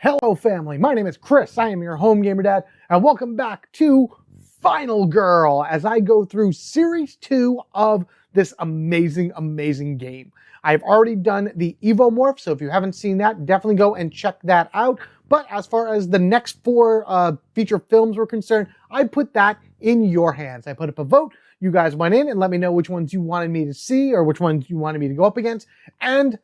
Hello family, my name is Chris, I am your home gamer dad, and welcome back to Final Girl as I go through Series 2 of this amazing game. I've already done the Evomorph, so if you haven't seen that, definitely go and check that out. But as far as the next four feature films were concerned, I put that in your hands. I put up a vote, you guys went in and let me know which ones you wanted me to see or which ones you wanted me to go up against, and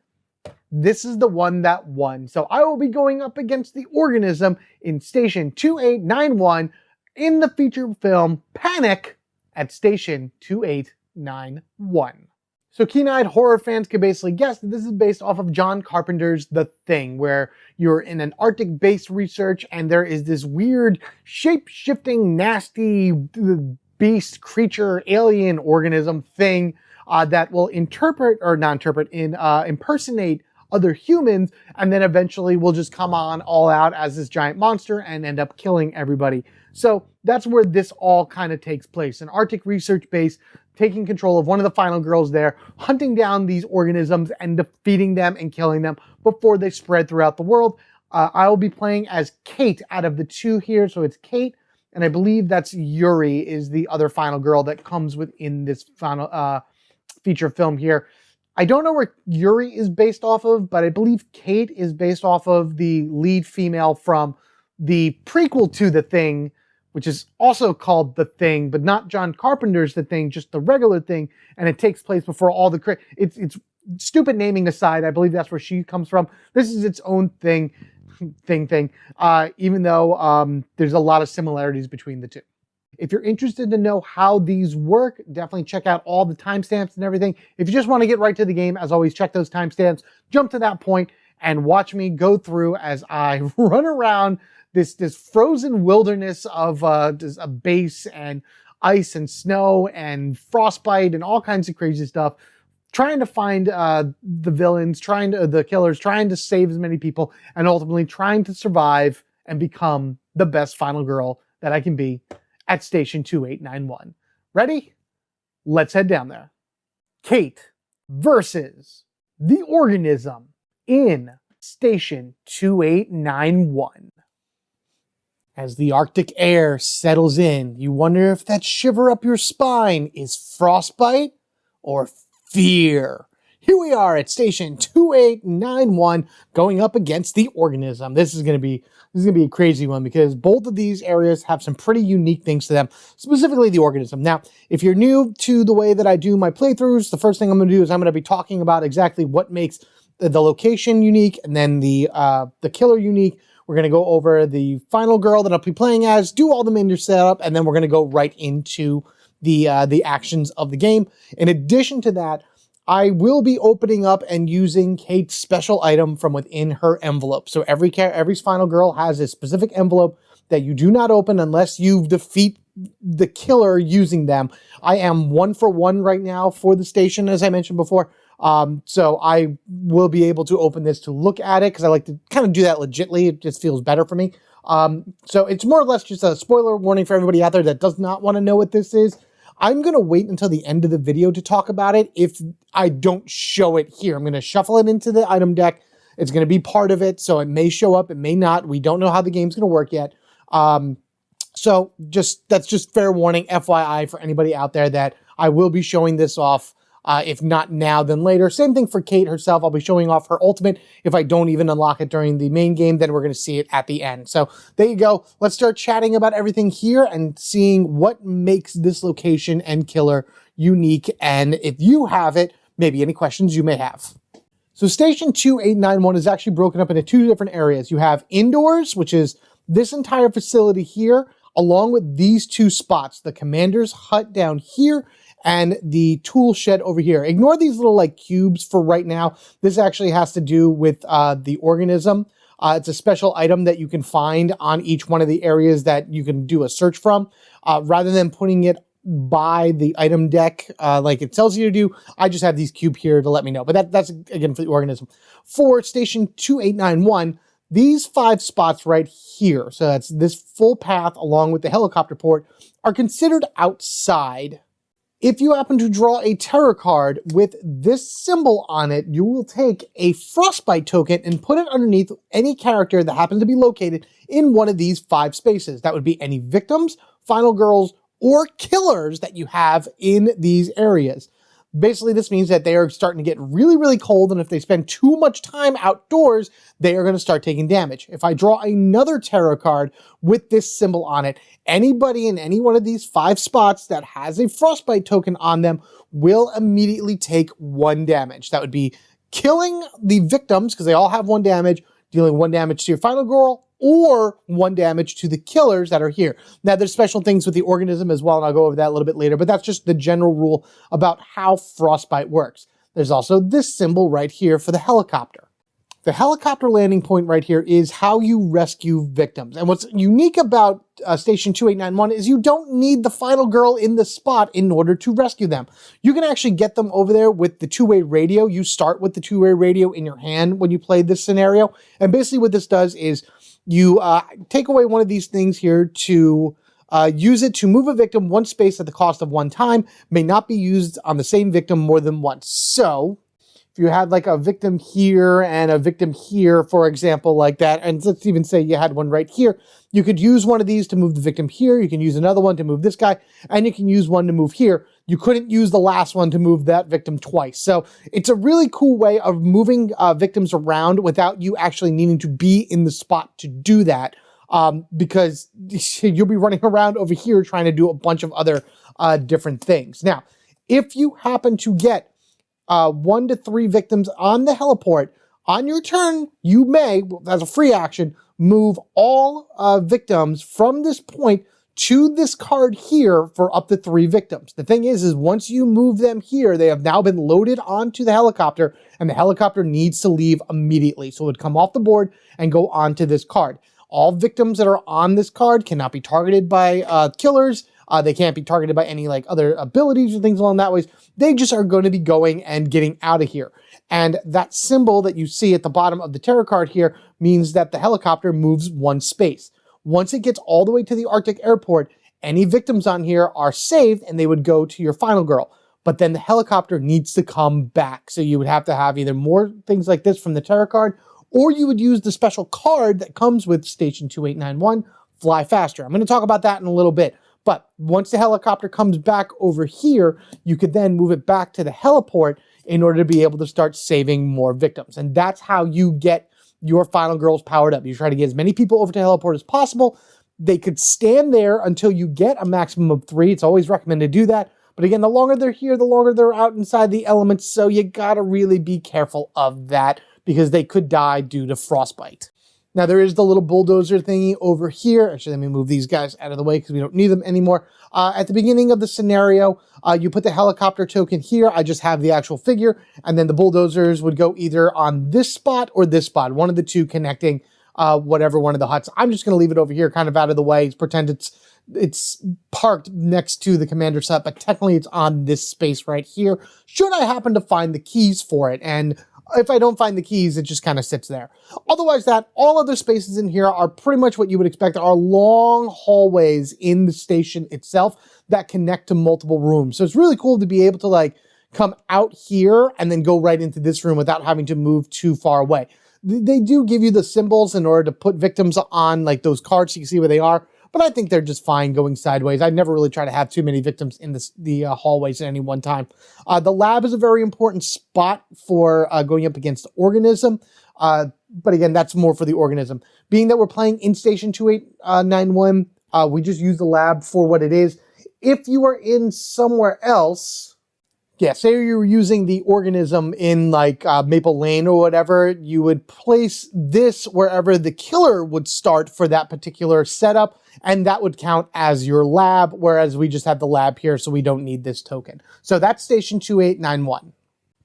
this is the one that won. So I will be going up against the Organism in Station 2891 in the feature film Panic at Station 2891. So keen-eyed horror fans can basically guess that this is based off of John Carpenter's The Thing, where you're in an Arctic base research and there is this weird shape-shifting, nasty beast, creature, alien organism thing that will impersonate other humans, and then eventually will just come on all out as this giant monster and end up killing everybody. So that's where this all kind of takes place. An Arctic research base taking control of one of the final girls there, hunting down these organisms and defeating them and killing them before they spread throughout the world. I will be playing as Kate out of the two here. So it's Kate, and I believe that's Yuri is the other final girl that comes within this final feature film here. I don't know where Yuri is based off of, but I believe Kate is based off of the lead female from the prequel to The Thing, which is also called The Thing, but not John Carpenter's The Thing, just the regular Thing, and it takes place before all the... It's stupid naming aside, I believe that's where she comes from. This is its own thing, even though there's a lot of similarities between the two. If you're interested to know how these work, definitely check out all the timestamps and everything. If you just want to get right to the game, as always, check those timestamps, jump to that point, and watch me go through as I run around this frozen wilderness of a base and ice and snow and frostbite and all kinds of crazy stuff, trying to find the villains, the killers, trying to save as many people, and ultimately trying to survive and become the best final girl that I can be at Station 2891. Ready? Let's head down there. Kate versus the Organism in Station 2891. As the Arctic air settles in, you wonder if that shiver up your spine is frostbite or fear. Here we are at Station 2891 going up against the Organism. This is going to be a crazy one because both of these areas have some pretty unique things to them, specifically the Organism. Now, if you're new to the way that I do my playthroughs, the first thing I'm going to do is I'm going to be talking about exactly what makes the location unique and then the killer unique. We're going to go over the final girl that I'll be playing as, do all the menu setup, and then we're going to go right into the actions of the game. In addition to that, I will be opening up and using Kate's special item from within her envelope. So every final girl has a specific envelope that you do not open unless you defeat the killer using them. I am 1 for 1 right now for the station, as I mentioned before. So I will be able to open this to look at it because I like to kind of do that legitly. It just feels better for me. So it's more or less just a spoiler warning for everybody out there that does not want to know what this is. I'm going to wait until the end of the video to talk about it if I don't show it here. I'm going to shuffle it into the item deck. It's going to be part of it, so it may show up, it may not. We don't know how the game's going to work yet. So that's just fair warning, FYI, for anybody out there that I will be showing this off. If not now, then later. Same thing for Kate herself. I'll be showing off her ultimate. If I don't even unlock it during the main game, then we're going to see it at the end. So there you go. Let's start chatting about everything here and seeing what makes this location and killer unique. And if you have it, maybe any questions you may have. So Station 2891 is actually broken up into two different areas. You have indoors, which is this entire facility here, along with these two spots, the commander's hut down here and the tool shed over here. Ignore these little like cubes for right now. This actually has to do with the Organism. It's a special item that you can find on each one of the areas that you can do a search from. Rather than putting it by the item deck like it tells you to do, I just have these cubes here to let me know. But that's again for the Organism. For Station 2891, these 5 spots right here, so that's this full path along with the helicopter port, are considered outside If you happen to draw a terror card with this symbol on it, you will take a frostbite token and put it underneath any character that happens to be located in one of these 5 spaces. That would be any victims, final girls, or killers that you have in these areas. Basically, this means that they are starting to get really, really cold, and if they spend too much time outdoors, they are going to start taking damage. If I draw another tarot card with this symbol on it, anybody in any one of these 5 spots that has a frostbite token on them will immediately take 1 damage. That would be killing the victims, because they all have 1 damage, dealing 1 damage to your final girl, or 1 damage to the killers that are here. Now, there's special things with the organism as well, and I'll go over that a little bit later, but that's just the general rule about how frostbite works. There's also this symbol right here for the helicopter. The helicopter landing point right here is how you rescue victims. And what's unique about Station 2891 is you don't need the final girl in the spot in order to rescue them. You can actually get them over there with the 2-way radio. You start with the 2-way radio in your hand when you play this scenario. And basically what this does is you take away one of these things here to use it to move a victim 1 space at the cost of 1 time, may not be used on the same victim more than once. So if you had like a victim here and a victim here, for example, like that, and let's even say you had one right here, you could use one of these to move the victim here, you can use another one to move this guy, and you can use one to move here. You couldn't use the last one to move that victim twice. So it's a really cool way of moving victims around without you actually needing to be in the spot to do that, because you'll be running around over here trying to do a bunch of other different things. Now, if you happen to get 1 to 3 victims on the heliport, on your turn, you may, as a free action, move all victims from this point to this card here for up to 3 victims. The thing is once you move them here, they have now been loaded onto the helicopter, and the helicopter needs to leave immediately. So it would come off the board and go onto this card. All victims that are on this card cannot be targeted by killers. They can't be targeted by any like other abilities or things along that ways. They just are going to be going and getting out of here. And that symbol that you see at the bottom of the tarot card here means that the helicopter moves 1 space. Once it gets all the way to the Arctic airport, any victims on here are saved and they would go to your final girl. But then the helicopter needs to come back. So you would have to have either more things like this from the tarot card, or you would use the special card that comes with Station 2891, Fly Faster. I'm going to talk about that in a little bit. But once the helicopter comes back over here, you could then move it back to the heliport in order to be able to start saving more victims. And that's how you get your final girls powered up. You try to get as many people over to heliport as possible. They could stand there until you get a maximum of 3. It's always recommended to do that. But again, the longer they're here, the longer they're out inside the elements. So you gotta really be careful of that because they could die due to frostbite. Now there is the little bulldozer thingy over here. Actually, let me move these guys out of the way because we don't need them anymore. At the beginning of the scenario, you put the helicopter token here. I just have the actual figure, and then the bulldozers would go either on this spot or this spot, one of the 2 connecting whatever one of the huts. I'm just going to leave it over here kind of out of the way, pretend it's parked next to the commander's hut, but technically it's on this space right here, should I happen to find the keys for it. And if I don't find the keys, it just kind of sits there. Otherwise, all other spaces in here are pretty much what you would expect. There are long hallways in the station itself that connect to multiple rooms. So it's really cool to be able to like come out here and then go right into this room without having to move too far away. They do give you the symbols in order to put victims on like those cards so you can see where they are. But I think they're just fine going sideways. I never really try to have too many victims in the hallways at any one time. The lab is a very important spot for going up against Organism. But again, that's more for the Organism. Being that we're playing in Station 2891, we just use the lab for what it is. If you are in somewhere else, yeah, say you were using the Organism in like Maple Lane or whatever, you would place this wherever the killer would start for that particular setup, and that would count as your lab, whereas we just have the lab here, so we don't need this token. So that's Station 2891.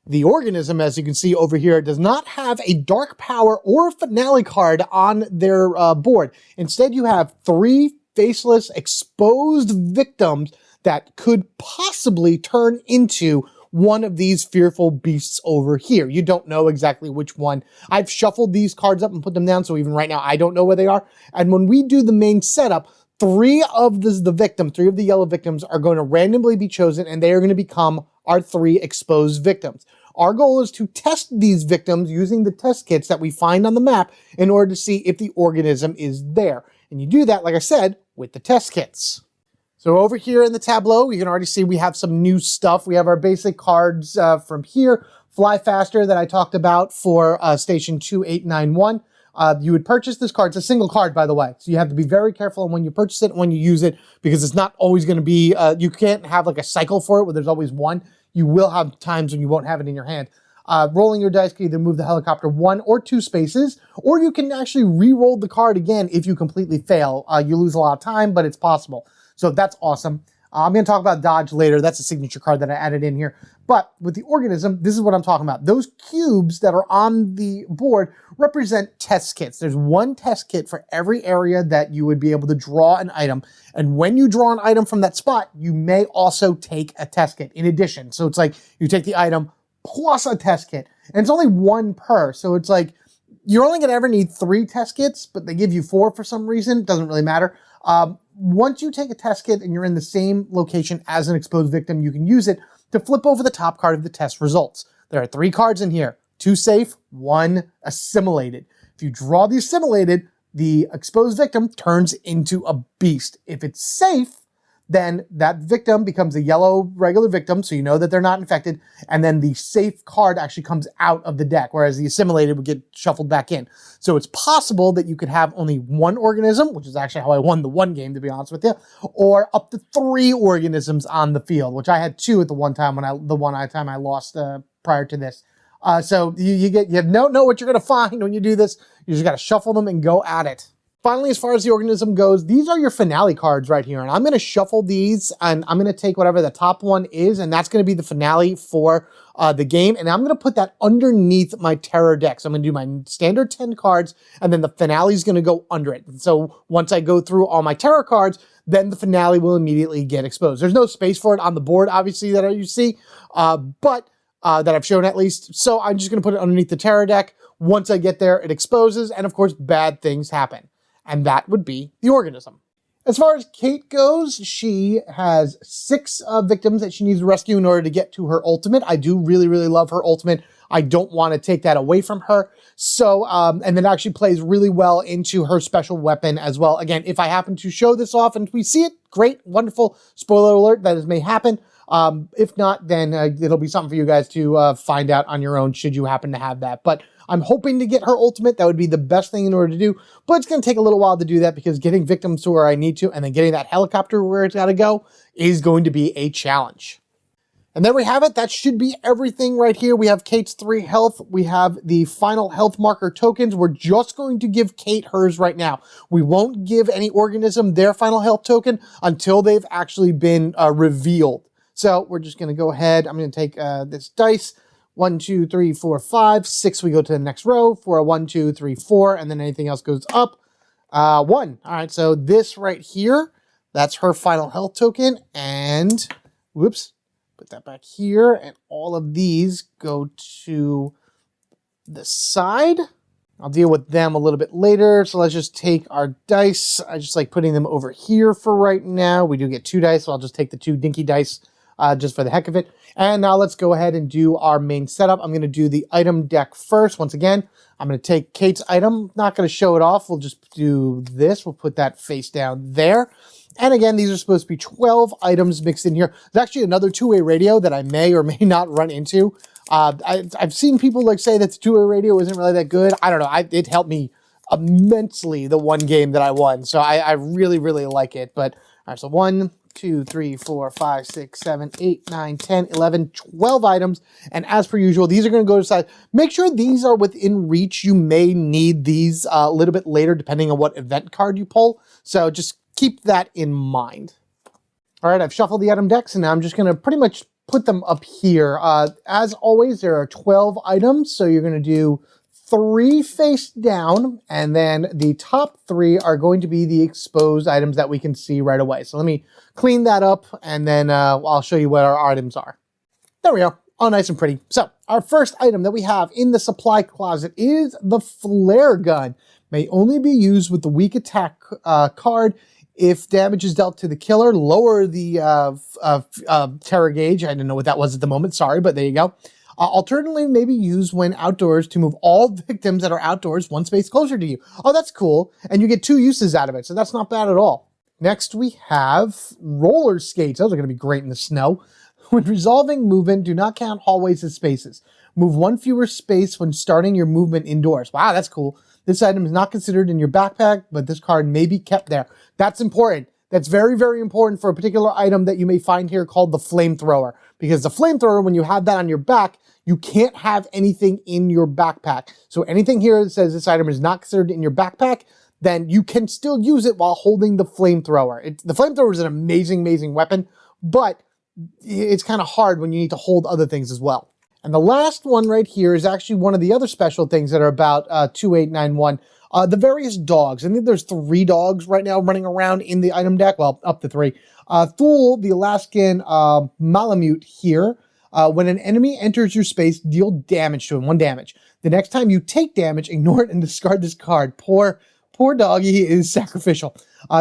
The Organism, as you can see over here, does not have a Dark Power or a Finale card on their board. Instead, you have 3 faceless, exposed victims that could possibly turn into one of these fearful beasts over here. You don't know exactly which one. I've shuffled these cards up and put them down, so even right now, I don't know where they are. And when we do the main setup, Three of the yellow victims are going to randomly be chosen, and they are going to become our 3 exposed victims. Our goal is to test these victims using the test kits that we find on the map in order to see if the organism is there. And you do that, like I said, with the test kits. So over here in the tableau, you can already see we have some new stuff. We have our basic cards from here. Fly Faster that I talked about for Station 2891. You would purchase this card. It's a single card, by the way. So you have to be very careful when you purchase it and when you use it, because it's not always going to be, you can't have like a cycle for it where there's always one. You will have times when you won't have it in your hand. Rolling your dice can either move the helicopter 1 or 2 spaces, or you can actually re-roll the card again if you completely fail. You lose a lot of time, but it's possible. So that's awesome. I'm going to talk about dodge later. That's a signature card that I added in here. But with the organism, this is what I'm talking about. Those cubes that are on the board represent test kits. There's 1 test kit for every area that you would be able to draw an item. And when you draw an item from that spot, you may also take a test kit in addition. So it's like you take the item plus a test kit. And it's only 1 per. So it's like you're only going to ever need 3 test kits, but they give you 4 for some reason. It doesn't really matter. Once you take a test kit and you're in the same location as an exposed victim, you can use it to flip over the top card of the test results. There are 3 cards in here, 2 safe, 1 assimilated. If you draw the assimilated, the exposed victim turns into a beast. If it's safe, then that victim becomes a yellow regular victim, so you know that they're not infected, and then the safe card actually comes out of the deck, whereas the assimilated would get shuffled back in. So it's possible that you could have only 1 organism, which is actually how I won the 1 game, to be honest with you, or up to 3 organisms on the field, which I had 2 at the one time time I lost prior to this. So you don't know what you're going to find when you do this. You just got to shuffle them and go at it. Finally, as far as the organism goes, these are your finale cards right here. And I'm going to shuffle these, and I'm going to take whatever the top one is, and that's going to be the finale for the game. And I'm going to put that underneath my terror deck. So I'm going to do my standard 10 cards, and then the finale is going to go under it. And so once I go through all my terror cards, then the finale will immediately get exposed. There's no space for it on the board, obviously, that you see, but that I've shown at least. So I'm just going to put it underneath the terror deck. Once I get there, it exposes, and of course, bad things happen. And that would be the organism. As far as Kate goes, she has 6 victims that she needs to rescue in order to get to her ultimate. I do really, really love her ultimate. I don't want to take that away from her. So, and it actually plays really well into her special weapon as well. Again, if I happen to show this off and we see it, great, wonderful. Spoiler alert, that may happen. If not, then it'll be something for you guys to find out on your own should you happen to have that. But I'm hoping to get her ultimate. That would be the best thing in order to do, but it's going to take a little while to do that because getting victims to where I need to and then getting that helicopter where it's got to go is going to be a challenge. And there we have it. That should be everything right here. We have Kate's 3 health. We have the final health marker tokens. We're just going to give Kate hers right now. We won't give any organism their final health token until they've actually been revealed. So we're just going to go ahead. I'm going to take this dice. 1, 2, 3, 4, 5, 6. We go to the next row for a 1, 2, 3, 4, and then anything else goes up. 1. All right, so this right here, that's her final health token. And, whoops, put that back here. And all of these go to the side. I'll deal with them a little bit later. So let's just take our dice. I just like putting them over here for right now. We do get 2 dice, so I'll just take the 2 dinky dice just for the heck of it. And now let's go ahead and do our main setup. I'm going to do the item deck first. Once again, I'm going to take Kate's item. Not going to show it off. We'll just do this. We'll put that face down there. And again, these are supposed to be 12 items mixed in here. There's actually another 2-way radio that I may or may not run into. I've seen people like say that the 2-way radio isn't really that good. I don't know. It helped me immensely the one game that I won. So I really, really like it. But all right, so 1, 2, 3, 4, 5, 6, 7, 8, 9, 10, 11, 12 items. And as per usual, these are going to go to the side. Make sure these are within reach. You may need these a little bit later, depending on what event card you pull. So just keep that in mind. All right, I've shuffled the item decks, and now I'm just going to pretty much put them up here. As always, there are 12 items. So you're going to do 3 face down, and then the top 3 are going to be the exposed items that we can see right away. So let me clean that up, and then I'll show you what our items are. There we go. All nice and pretty. So our first item that we have in the supply closet is the flare gun. May only be used with the weak attack card If damage is dealt to the killer, lower the terror gauge. I didn't know what that was at the moment, sorry, but there you go. Alternatively, maybe use when outdoors to move all victims that are outdoors one space closer to you. Oh, that's cool. And you get 2 uses out of it, so that's not bad at all. Next, we have roller skates. Those are going to be great in the snow. When resolving movement, do not count hallways as spaces. Move 1 fewer space when starting your movement indoors. Wow, that's cool. This item is not considered in your backpack, but this card may be kept there. That's important. That's very, very important for a particular item that you may find here called the flamethrower. Because the flamethrower, when you have that on your back, you can't have anything in your backpack. So anything here that says this item is not considered in your backpack, then you can still use it while holding the flamethrower. The flamethrower is an amazing, amazing weapon, but it's kind of hard when you need to hold other things as well. And the last one right here is actually one of the other special things that are about 2891. The various dogs. I think there's 3 dogs right now running around in the item deck. Well, up to 3. Thule, the Alaskan Malamute here. When an enemy enters your space, deal damage to him, 1 damage. The next time you take damage, ignore it and discard this card. Poor doggy is sacrificial.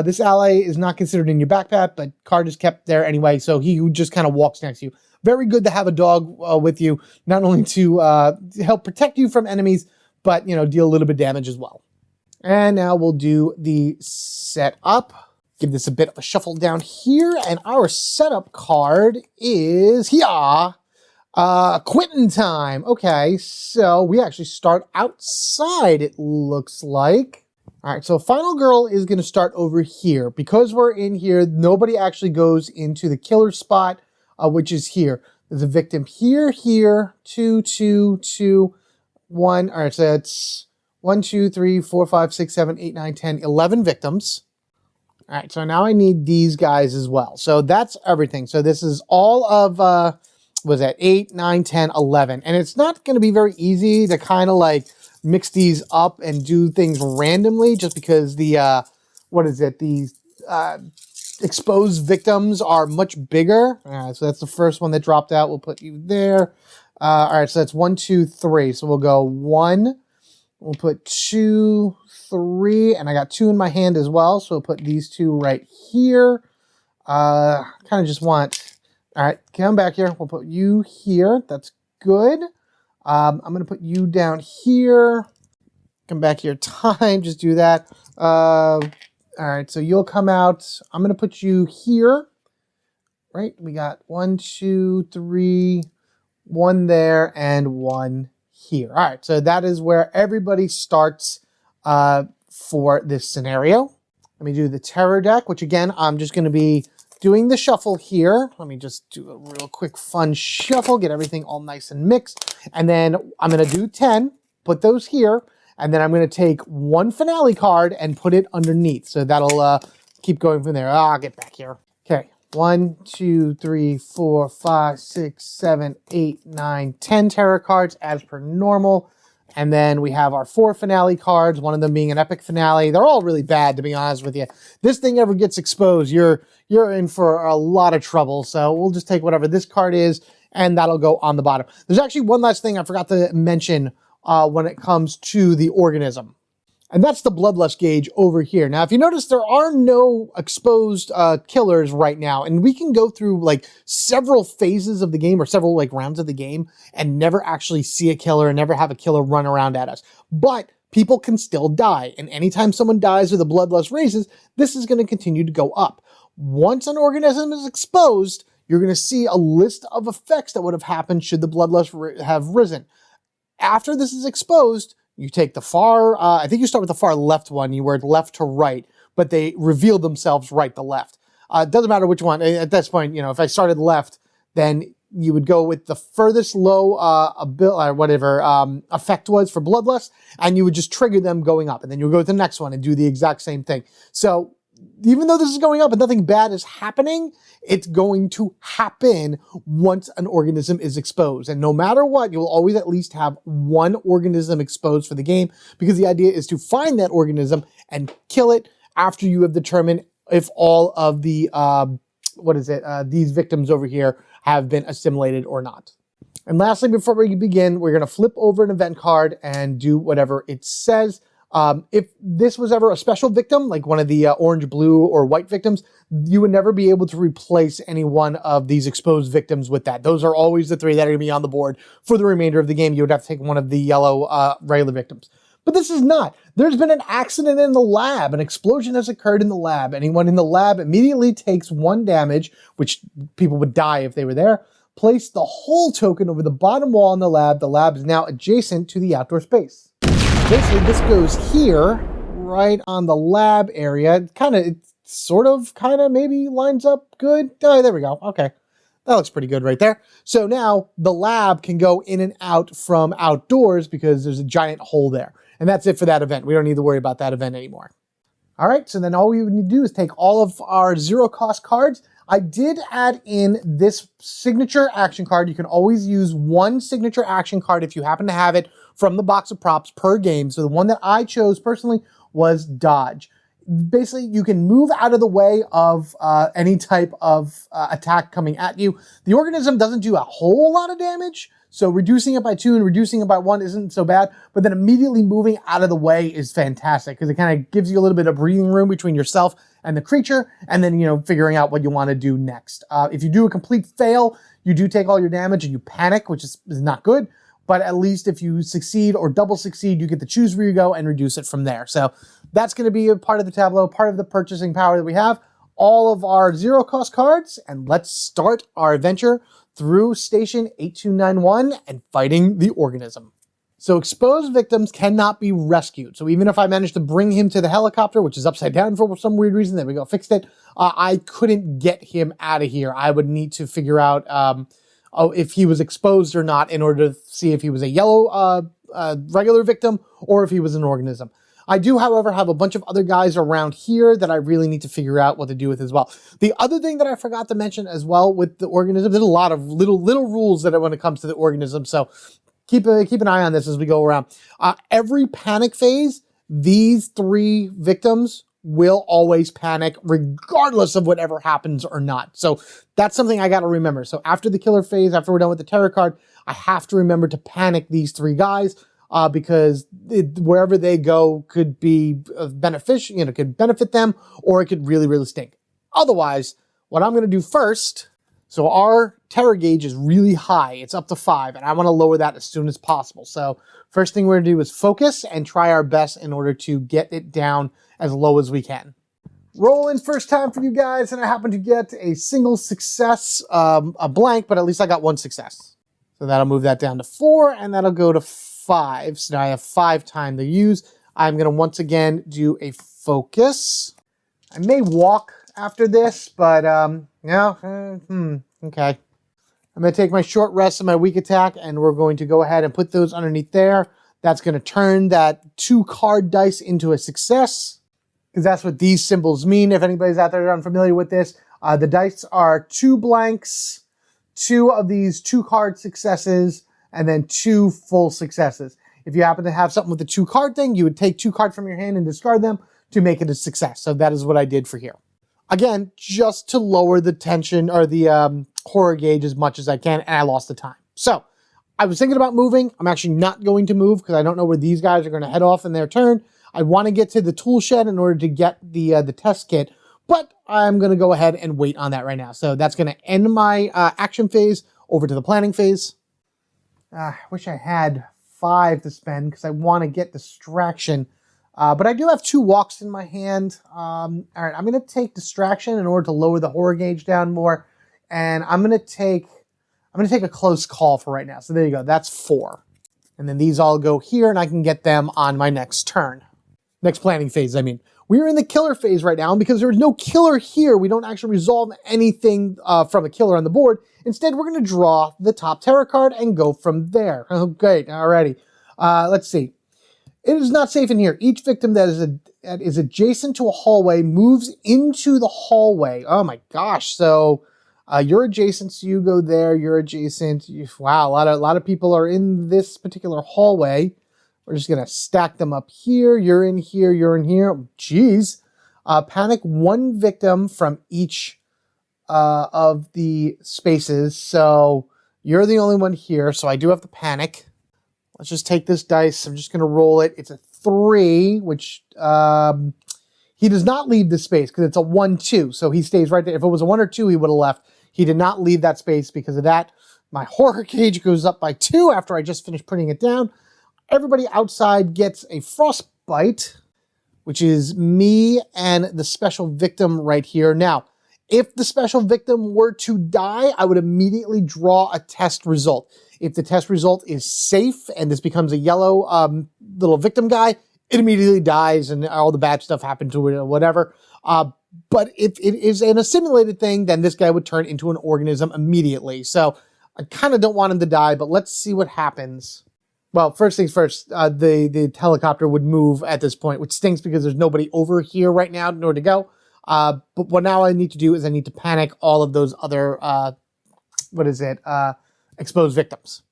This ally is not considered in your backpack, but card is kept there anyway, so he just kind of walks next to you. Very good to have a dog with you, not only to help protect you from enemies, but, you know, deal a little bit of damage as well. And now we'll do the setup. Give this a bit of a shuffle down here, and our setup card is here. Quitting time. Okay, so we actually start outside, it looks like. All right, so Final Girl is going to start over here. Because we're in here, nobody actually goes into the killer spot, which is here. There's a victim here, 2, 2, 2, 1. All right, so that's 1, 2, 3, 4, 5, 6, 7, 8, 9, 10, 11 victims. All right, so now I need these guys as well. So that's everything. So this is all of, was that 8, 9, 10, 11. And it's not going to be very easy to kind of like mix these up and do things randomly just because the, the exposed victims are much bigger. All right, so that's the first one that dropped out. We'll put you there. All right, so that's 1, 2, 3. So we'll go 1. We'll put 2, 3, and I got 2 in my hand as well. So we'll put these 2 right here. Kind of just want, all right, come back here. We'll put you here. That's good. I'm going to put you down here. Come back here. Time. Just do that. All right. So you'll come out. I'm going to put you here. Right. We got 1, 2, 3, 1 there, and 1 here. All right. So that is where everybody starts for this scenario. Let me do the terror deck, which again, I'm just going to be doing the shuffle here. Let me just do a real quick fun shuffle, get everything all nice and mixed. And then I'm going to do 10, put those here, and then I'm going to take 1 finale card and put it underneath. So that'll keep going from there. I'll get back here. Okay, 1, 2, 3, 4, 5, 6, 7, 8, 9, 10 terror cards as per normal. And then we have our 4 finale cards, one of them being an epic finale. They're all really bad, to be honest with you. This thing ever gets exposed, you're in for a lot of trouble. So we'll just take whatever this card is, and that'll go on the bottom. There's actually one last thing I forgot to mention when it comes to the organism. And that's the Bloodlust gauge over here. Now, if you notice, there are no exposed killers right now. And we can go through like several phases of the game or several like rounds of the game and never actually see a killer and never have a killer run around at us. But people can still die. And anytime someone dies or the Bloodlust raises, this is going to continue to go up. Once an organism is exposed, you're going to see a list of effects that would have happened should the Bloodlust have risen. After this is exposed, you take the far, I think you start with the far left one, you work left to right, but they reveal themselves right to left. It doesn't matter which one. At this point, you know, if I started left, then you would go with the furthest low effect was for Bloodlust, and you would just trigger them going up, and then you would go to the next one and do the exact same thing. So even though this is going up and nothing bad is happening, it's going to happen once an organism is exposed. And no matter what, you'll always at least have 1 organism exposed for the game, because the idea is to find that organism and kill it after you have determined if all of the, these victims over here have been assimilated or not. And lastly, before we begin, we're going to flip over an event card and do whatever it says. If this was ever a special victim, like one of the orange, blue, or white victims, you would never be able to replace any one of these exposed victims with that. Those are always the 3 that are going to be on the board for the remainder of the game. You would have to take one of the yellow regular victims. But this is not. There's been an accident in the lab. An explosion has occurred in the lab. Anyone in the lab immediately takes 1 damage, which people would die if they were there. Place the whole token over the bottom wall in the lab. The lab is now adjacent to the outdoor space. Basically, this goes here, right on the lab area. It sort of maybe lines up good. Oh, there we go. Okay. That looks pretty good right there. So now the lab can go in and out from outdoors because there's a giant hole there. And that's it for that event. We don't need to worry about that event anymore. All right, so then all we would need to do is take all of our 0-cost cards. I did add in this signature action card. You can always use 1 signature action card if you happen to have it from the box of props per game. So the one that I chose personally was Dodge. Basically, you can move out of the way of any type of attack coming at you. The organism doesn't do a whole lot of damage, so reducing it by 2 and reducing it by 1 isn't so bad, but then immediately moving out of the way is fantastic because it kind of gives you a little bit of breathing room between yourself and the creature, and then, figuring out what you want to do next. If you do a complete fail, you do take all your damage and you panic, which is not good. But at least if you succeed or double succeed, you get to choose where you go and reduce it from there. So that's going to be a part of the tableau, part of the purchasing power that we have. All of our 0-cost cards, and let's start our adventure through Station 8291 and fighting the organism. So exposed victims cannot be rescued. So even if I managed to bring him to the helicopter, which is upside down for some weird reason, there we go, fixed it, I couldn't get him out of here. I would need to figure out if he was exposed or not in order to see if he was a yellow regular victim or if he was an organism. I do, however, have a bunch of other guys around here that I really need to figure out what to do with as well. The other thing that I forgot to mention as well with the organism, there's a lot of little rules that when it comes to the organism, so keep an eye on this as we go around. Every panic phase, these 3 victims will always panic regardless of whatever happens or not. So that's something I got to remember. So after the killer phase, after we're done with the terror card, I have to remember to panic these 3 guys because wherever they go could be beneficial, could benefit them, or it could really, really stink. Otherwise, what I'm going to do first, so our terror gauge is really high. It's up to 5, and I want to lower that as soon as possible. So first thing we're going to do is focus and try our best in order to get it down as low as we can. Rolling first time for you guys, and I happen to get a single success, a blank, but at least I got 1 success. So that'll move that down to 4, and that'll go to 5. So now I have 5 time to use. I'm going to once again do a focus. I may walk after this, but okay. I'm going to take my short rest and my weak attack, and we're going to go ahead and put those underneath there. That's going to turn that 2-card dice into a success, because that's what these symbols mean. If anybody's out there unfamiliar with this, the dice are 2 blanks, 2 of these 2-card successes, and then 2 full successes. If you happen to have something with the 2-card thing, you would take 2 cards from your hand and discard them to make it a success. So that is what I did for here. Again, just to lower the tension or the horror gauge as much as I can, and I lost the time. So I was thinking about moving. I'm actually not going to move because I don't know where these guys are going to head off in their turn. I want to get to the tool shed in order to get the test kit, but I'm going to go ahead and wait on that right now. So that's going to end my action phase over to the planning phase. I wish I had 5 to spend because I want to get distraction. But I do have 2 walks in my hand. All right, I'm going to take distraction in order to lower the horror gauge down more. And I'm going to take a close call for right now. So there you go. That's 4. And then these all go here, and I can get them on my next turn. Next planning phase, I mean. We're in the killer phase right now, and because there's no killer here, we don't actually resolve anything from a killer on the board. Instead, we're going to draw the top terror card and go from there. Oh, great. Alrighty. Let's see. It is not safe in here. Each victim that is adjacent to a hallway moves into the hallway. Oh my gosh. So you're adjacent, so you go there. You're adjacent. Wow, a lot of people are in this particular hallway. We're just going to stack them up here. You're in here. You're in here. Jeez. Panic 1 victim from each of the spaces. So you're the only one here. So I do have to panic. Let's just take this dice. I'm just going to roll it. It's a 3, which he does not leave the space because it's a 1-2. So he stays right there. If it was a 1 or 2, he would have left. He did not leave that space because of that. My horror cage goes up by 2 after I just finished putting it down. Everybody outside gets a frostbite, which is me and the special victim right here. Now, if the special victim were to die, I would immediately draw a test result. If the test result is safe and this becomes a yellow little victim guy, it immediately dies and all the bad stuff happened to it or whatever. But if it is in a simulated thing, then this guy would turn into an organism immediately. So I kind of don't want him to die, but let's see what happens. Well, first things first, the helicopter would move at this point, which stinks because there's nobody over here right now in order to go. But what now I need to do is I need to panic all of those other, exposed victims.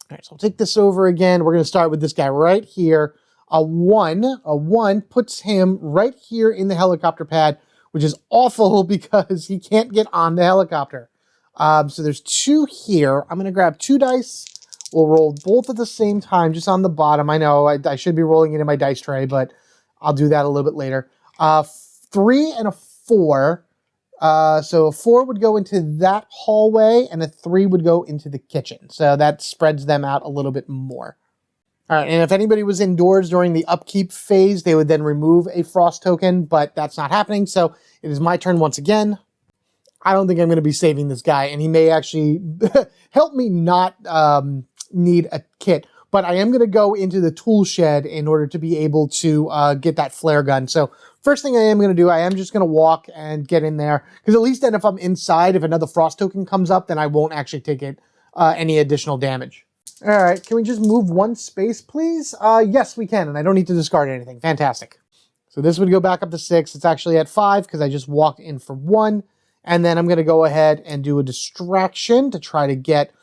All right, so I'll take this over again. We're going to start with this guy right here. A 1 puts him right here in the helicopter pad, which is awful because he can't get on the helicopter. So there's 2 here. I'm going to grab 2 dice. We'll roll both at the same time, just on the bottom. I know I should be rolling it in my dice tray, but I'll do that a little bit later. 3 and a 4. So a 4 would go into that hallway, and a 3 would go into the kitchen. So that spreads them out a little bit more. All right, and if anybody was indoors during the upkeep phase, they would then remove a frost token, but that's not happening. So it is my turn once again. I don't think I'm going to be saving this guy, and he may actually help me not need a kit. But I am going to go into the tool shed in order to be able to get that flare gun. So first thing I am going to do, I am just going to walk and get in there. Because at least then if I'm inside, if another frost token comes up, then I won't actually take it any additional damage. All right, can we just move 1 space, please? Yes, we can, and I don't need to discard anything. Fantastic. So this would go back up to 6. It's actually at 5 because I just walked in for 1. And then I'm going to go ahead and do a distraction to try to get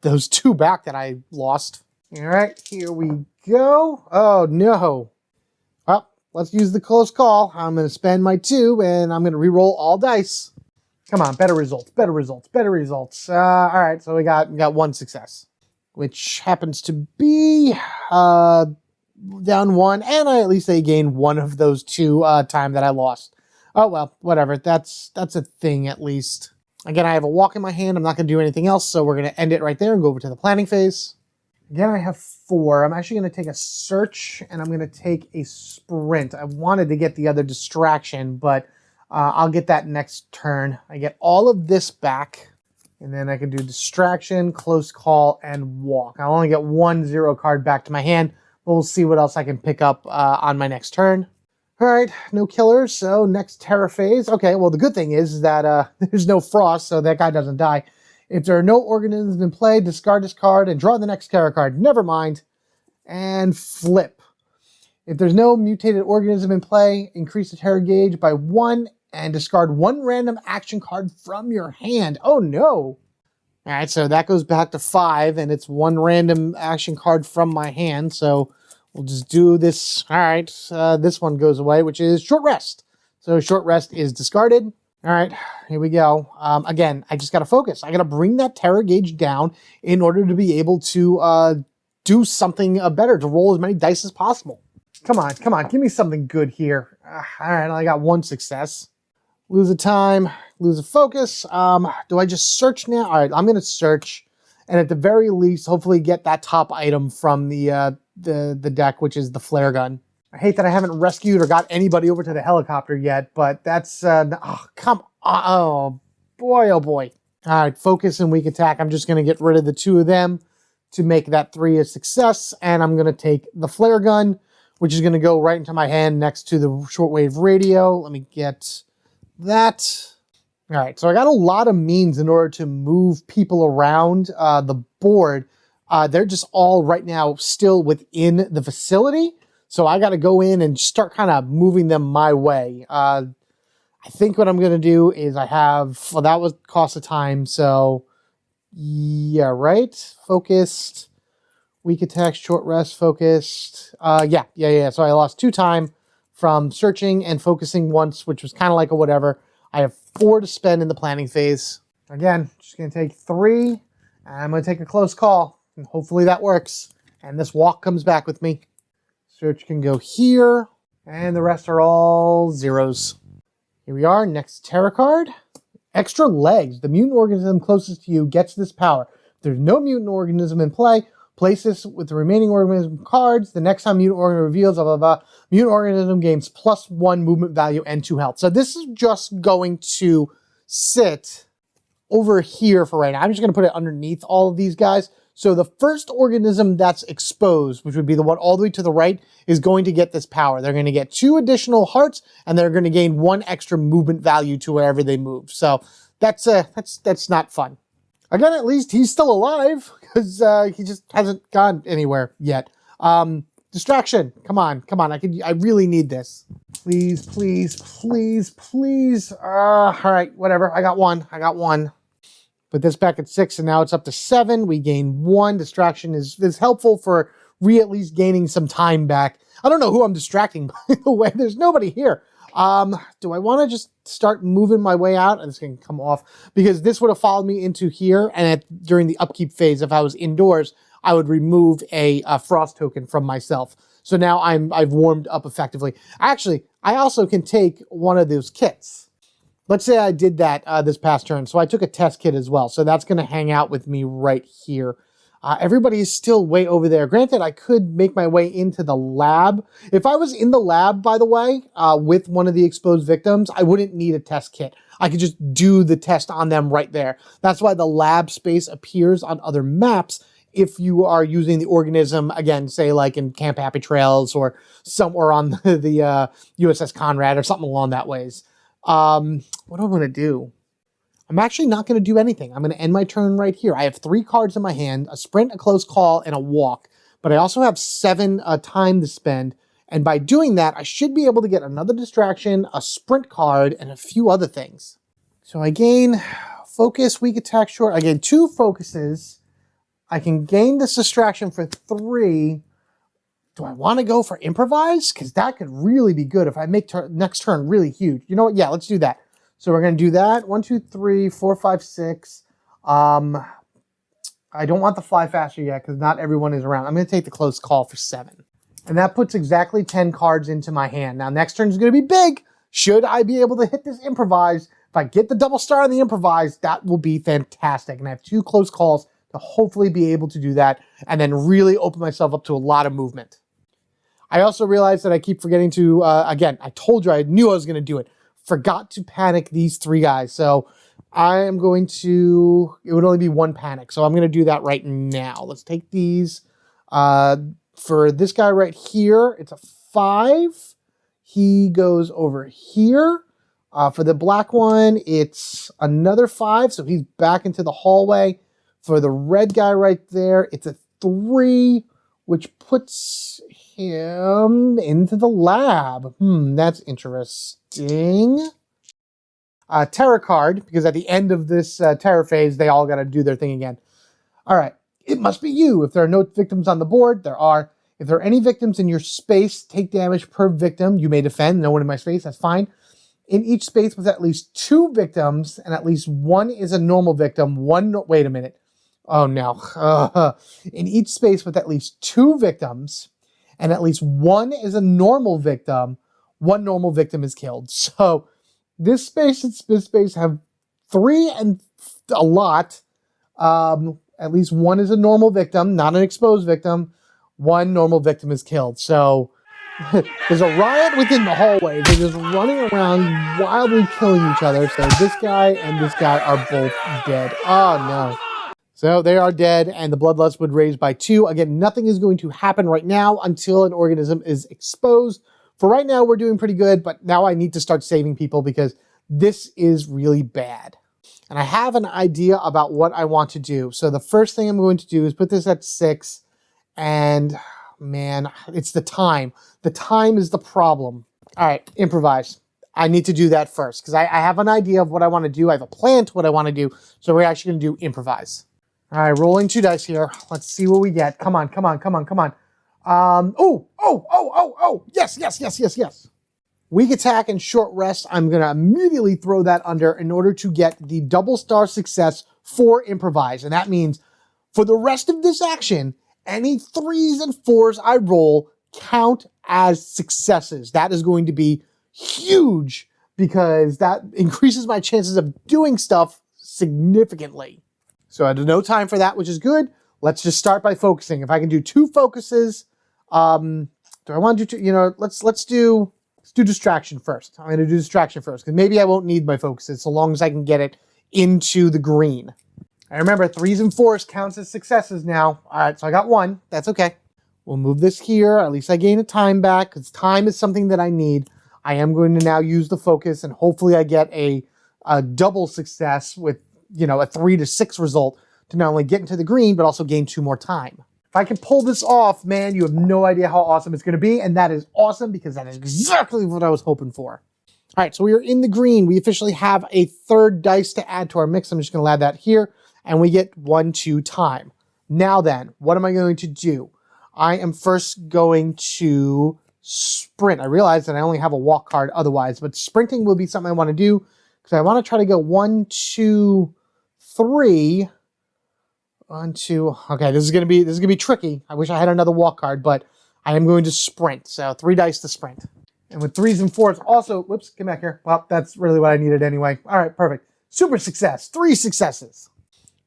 those 2 back that I lost. All right, here we go. Oh, no. Well, let's use the close call. I'm going to spend my 2, and I'm going to re-roll all dice. Come on, better results, better results, better results. All right, so we got 1 success, which happens to be down 1, and at least I gained 1 of those 2 time that I lost. Oh, well, whatever. That's a thing, at least. Again, I have a walk in my hand. I'm not going to do anything else, so we're going to end it right there and go over to the planning phase. Again, I have 4. I'm actually going to take a search, and I'm going to take a sprint. I wanted to get the other distraction, but I'll get that next turn. I get all of this back, and then I can do distraction, close call, and walk. I'll only get 1 0 card back to my hand, but we'll see what else I can pick up on my next turn. All right, no killers, so next terror phase. Okay, well, the good thing is that there's no frost, so that guy doesn't die. If there are no organisms in play, discard this card and draw the next terror card. Never mind. And flip. If there's no mutated organism in play, increase the terror gauge by 1 and discard 1 random action card from your hand. Oh, no. All right, so that goes back to 5, and it's 1 random action card from my hand, so we'll just do this. All right, this one goes away, which is short rest. So short rest is discarded. All right, here we go. Again, I just got to focus. I got to bring that terror gauge down in order to be able to do something better, to roll as many dice as possible. Come on, come on. Give me something good here. All right, I got 1 success. Lose a time, lose a focus. Do I just search now? All right, I'm going to search. And at the very least, hopefully get that top item from the deck, which is the flare gun. I hate that I haven't rescued or got anybody over to the helicopter yet, but that's, oh, come on. Oh, boy, oh, boy. All right, focus and weak attack. I'm just going to get rid of the 2 of them to make that 3 a success, and I'm going to take the flare gun, which is going to go right into my hand next to the shortwave radio. Let me get that. All right, so I got a lot of means in order to move people around the board. They're just all right now still within the facility. So I got to go in and start kind of moving them my way. I think what I'm going to do is well, that would cost a time. So yeah, right. Focused, weak attack, short rest, focused. Yeah. So I lost 2 time from searching and focusing once, which was kind of like a whatever. I have 4 to spend in the planning phase. Again, just going to take 3. And I'm going to take a close call. And hopefully that works. And this walk comes back with me. Search can go here, and the rest are all zeros. Here we are, next terror card. Extra legs. The mutant organism closest to you gets this power. If there's no mutant organism in play, place this with the remaining organism cards. The next time mutant organism reveals, blah, blah, blah. Mutant organism gains +1 movement value and 2 health. So this is just going to sit over here for right now. I'm just going to put it underneath all of these guys. So the first organism that's exposed, which would be the one all the way to the right, is going to get this power. They're going to get 2 additional hearts, and they're going to gain 1 extra movement value to wherever they move. So that's not fun. Again, at least he's still alive, because he just hasn't gone anywhere yet. Distraction. Come on. I really need this. Please. All right, whatever. I got one. Put this back at 6, and now it's up to 7. We gain 1. Distraction is helpful for at least gaining some time back. I don't know who I'm distracting, by the way. There's nobody here. Do I want to just start moving my way out? And it's going to come off, because this would have followed me into here, and during the upkeep phase, if I was indoors, I would remove a frost token from myself. So now I've warmed up effectively. Actually, I also can take one of those kits. Let's say I did that this past turn. So I took a test kit as well. So that's going to hang out with me right here. Everybody is still way over there. Granted, I could make my way into the lab. If I was in the lab, by the way, with one of the exposed victims, I wouldn't need a test kit. I could just do the test on them right there. That's why the lab space appears on other maps if you are using the organism, again, say like in Camp Happy Trails or somewhere on the USS Conrad or something along that ways. What do I want to do? I'm actually not going to do anything. I'm going to end my turn right here. I have 3 cards in my hand, a sprint, a close call, and a walk. But I also have 7 time to spend. And by doing that, I should be able to get another distraction, a sprint card, and a few other things. So I gain focus, weak attack, short. I gain 2 focuses. I can gain this distraction for 3. Do I want to go for improvise? Because that could really be good if I make next turn really huge. You know what? Yeah, let's do that. So we're going to do that. 1, 2, 3, 4, 5, 6. I don't want the fly faster yet because not everyone is around. I'm going to take the close call for 7. And that puts exactly 10 cards into my hand. Now, next turn is going to be big. Should I be able to hit this improvise? If I get the double star on the improvise, that will be fantastic. And I have 2 close calls to hopefully be able to do that and then really open myself up to a lot of movement. I also realized that I keep forgetting to, again, I told you I knew I was going to do it. Forgot to panic these 3 guys. So I am going to, it would only be 1 panic. So I'm going to do that right now. Let's take these. For this guy right here, it's a 5. He goes over here. For the black one, it's another 5. So he's back into the hallway. For the red guy right there, it's a 3, which puts him into the lab. That's interesting. Terror card, because at the end of this terror phase, they all got to do their thing again. All right. It must be you. If there are no victims on the board, there are. If there are any victims in your space, take damage per victim. You may defend. No one in my space. That's fine. In each space with at least 2 victims, and at least 1 is a normal victim. Wait a minute. Oh, no. In each space with at least 2 victims, and at least 1 is a normal victim, 1 normal victim is killed. So this space and this space have 3 and a lot. At least 1 is a normal victim, not an exposed victim. 1 normal victim is killed. So there's a riot within the hallway. They're just running around wildly killing each other. So this guy and this guy are both dead. Oh, no. So they are dead, and the Bloodlust would raise by 2. Again, nothing is going to happen right now until an organism is exposed. For right now, we're doing pretty good, but now I need to start saving people because this is really bad. And I have an idea about what I want to do. So the first thing I'm going to do is put this at 6, and man, it's the time. The time is the problem. All right, improvise. I need to do that first because I have an idea of what I want to do. I have a plan to what I want to do. So we're actually going to do improvise. All right, rolling 2 dice here. Let's see what we get. Come on. Yes. Weak attack and short rest. I'm going to immediately throw that under in order to get the double star success for improvise. And that means for the rest of this action, any 3s and 4s I roll count as successes. That is going to be huge because that increases my chances of doing stuff significantly. So I have no time for that, which is good. Let's just start by focusing. If I can do 2 focuses, do I want to do 2? You know, let's do distraction first. I'm going to do distraction first because maybe I won't need my focuses so long as I can get it into the green. I remember 3s and 4s counts as successes now. All right, so I got 1. That's okay. We'll move this here. At least I gain a time back because time is something that I need. I am going to now use the focus and hopefully I get a double success with, you know, a 3 to 6 result to not only get into the green, but also gain 2 more time. If I can pull this off, man, you have no idea how awesome it's going to be. And that is awesome because that is exactly what I was hoping for. All right, so we are in the green. We officially have a 3rd dice to add to our mix. I'm just going to add that here. And we get 1, 2 time. Now then, what am I going to do? I am first going to sprint. I realize that I only have a walk card otherwise, but sprinting will be something I want to do because I want to try to go 1, 2, 3. 1, 2. Okay, this is gonna be tricky. I wish I had another walk card, but I am going to sprint. So 3 dice to sprint. And with 3s and 4s, also, whoops, come back here. Well, that's really what I needed anyway. All right, perfect. Super success. 3 successes.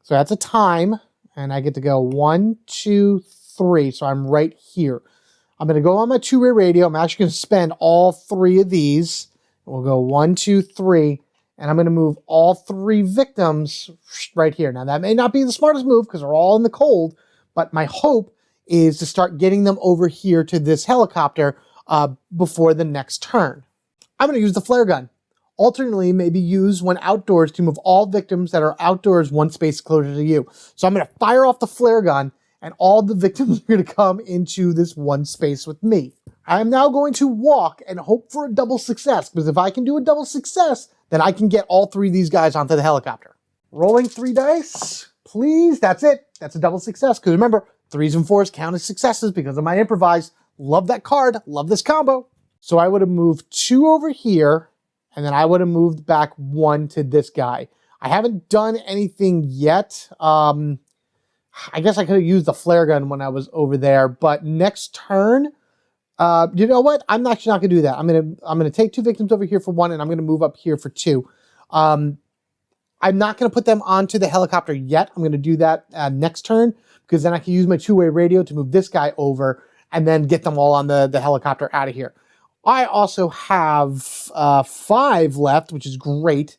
So that's a time, and I get to go 1, 2, 3. So I'm right here. I'm going to go on my 2-way radio. I'm actually going to spend all 3 of these. We'll go 1, 2, 3, and I'm going to move all 3 victims right here. Now, that may not be the smartest move because they're all in the cold, but my hope is to start getting them over here to this helicopter before the next turn. I'm going to use the flare gun. Alternately, maybe use when outdoors to move all victims that are outdoors 1 space closer to you. So I'm going to fire off the flare gun, and all the victims are going to come into this 1 space with me. I am now going to walk and hope for a double success, because if I can do a double success, then I can get all 3 of these guys onto the helicopter. Rolling 3 dice, please. That's it. That's a double success, because remember, 3s and 4s count as successes because of my improvise. Love that card. Love this combo. So I would have moved 2 over here, and then I would have moved back 1 to this guy. I haven't done anything yet. I guess I could have used the flare gun when I was over there, but next turn, you know what? I'm actually not going to do that. I'm gonna take 2 victims over here for 1, and I'm going to move up here for 2. I'm not going to put them onto the helicopter yet. I'm going to do that next turn, because then I can use my 2-way radio to move this guy over and then get them all on the helicopter out of here. I also have 5 left, which is great.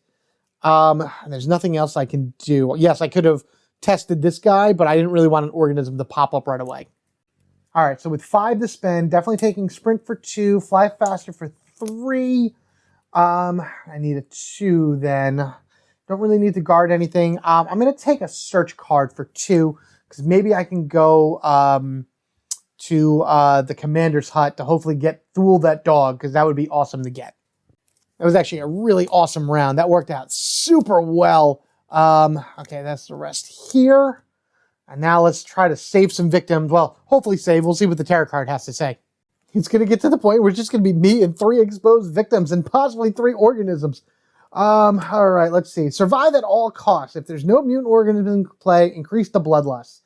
There's nothing else I can do. Yes, I could have tested this guy, but I didn't really want an organism to pop up right away. All right, so with 5 to spend, definitely taking sprint for 2, fly faster for 3. I need a 2 then. Don't really need to guard anything. I'm going to take a search card for 2, because maybe I can go to the commander's hut to hopefully get Thule that dog, because that would be awesome to get. That was actually a really awesome round. That worked out super well. Okay, that's the rest here. And now let's try to save some victims. Well, hopefully save. We'll see what the tarot card has to say. It's going to get to the point where it's just going to be me and 3 exposed victims and possibly 3 organisms. All right, let's see. Survive at all costs. If there's no mutant organism in play, increase the bloodlust.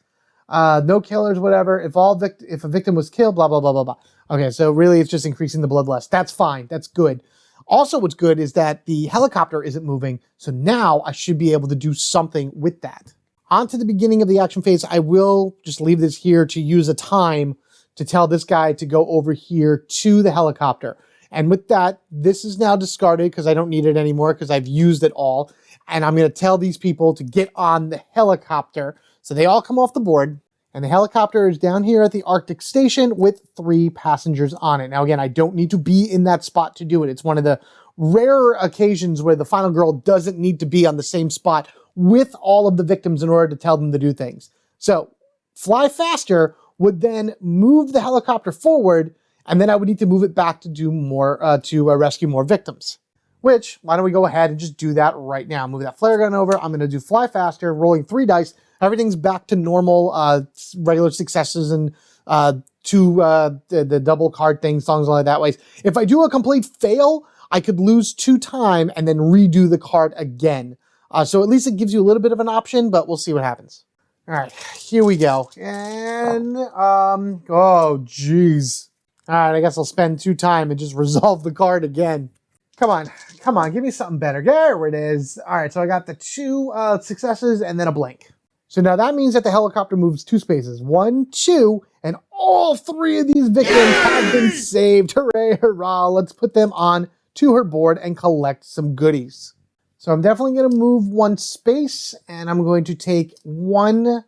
No killers, whatever. If a victim was killed, blah, blah, blah, blah, blah. Okay, so really it's just increasing the bloodlust. That's fine. That's good. Also, what's good is that the helicopter isn't moving, so now I should be able to do something with that. On to the beginning of the action phase, I will just leave this here to use a time to tell this guy to go over here to the helicopter. And with that, this is now discarded because I don't need it anymore because I've used it all. And I'm going to tell these people to get on the helicopter. So they all come off the board. And the helicopter is down here at the Arctic station with 3 passengers on it. Now, again, I don't need to be in that spot to do it. It's one of the rare occasions where the final girl doesn't need to be on the same spot with all of the victims in order to tell them to do things. So fly faster would then move the helicopter forward, and then I would need to move it back to do more, to rescue more victims. Which, why don't we go ahead and just do that right now? Move that flare gun over. I'm going to do fly faster, rolling 3 dice. Everything's back to normal, regular successes and the double card thing, songs like that ways. If I do a complete fail, I could lose 2 time and then redo the card again. So at least it gives you a little bit of an option, but we'll see what happens. All right, here we go. And, oh, geez. All right, I guess I'll spend 2 time and just resolve the card again. Come on, come on, give me something better. There it is. All right, so I got the 2 successes and then a blank. So now that means that the helicopter moves 2 spaces. 1, 2, and all 3 of these victims have been saved. Hooray, hurrah. Let's put them on to her board and collect some goodies. So I'm definitely going to move 1 space, and I'm going to take 1...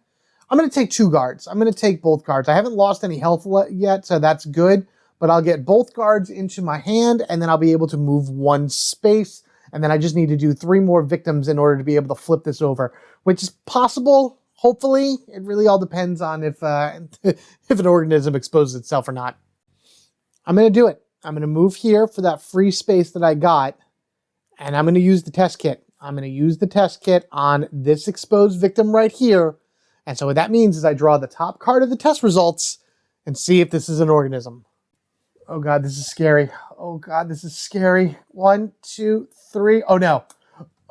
I'm going to take 2 guards. I'm going to take both guards. I haven't lost any health yet, so that's good. But I'll get both guards into my hand, and then I'll be able to move 1 space. And then I just need to do 3 more victims in order to be able to flip this over, which is possible, hopefully. It really all depends on if if an organism exposes itself or not. I'm going to do it. I'm going to move here for that free space that I got, and I'm going to use the test kit. I'm going to use the test kit on this exposed victim right here. And so what that means is I draw the top card of the test results and see if this is an organism. Oh God, this is scary. Oh God, this is scary. 1, 2, 3. Oh no.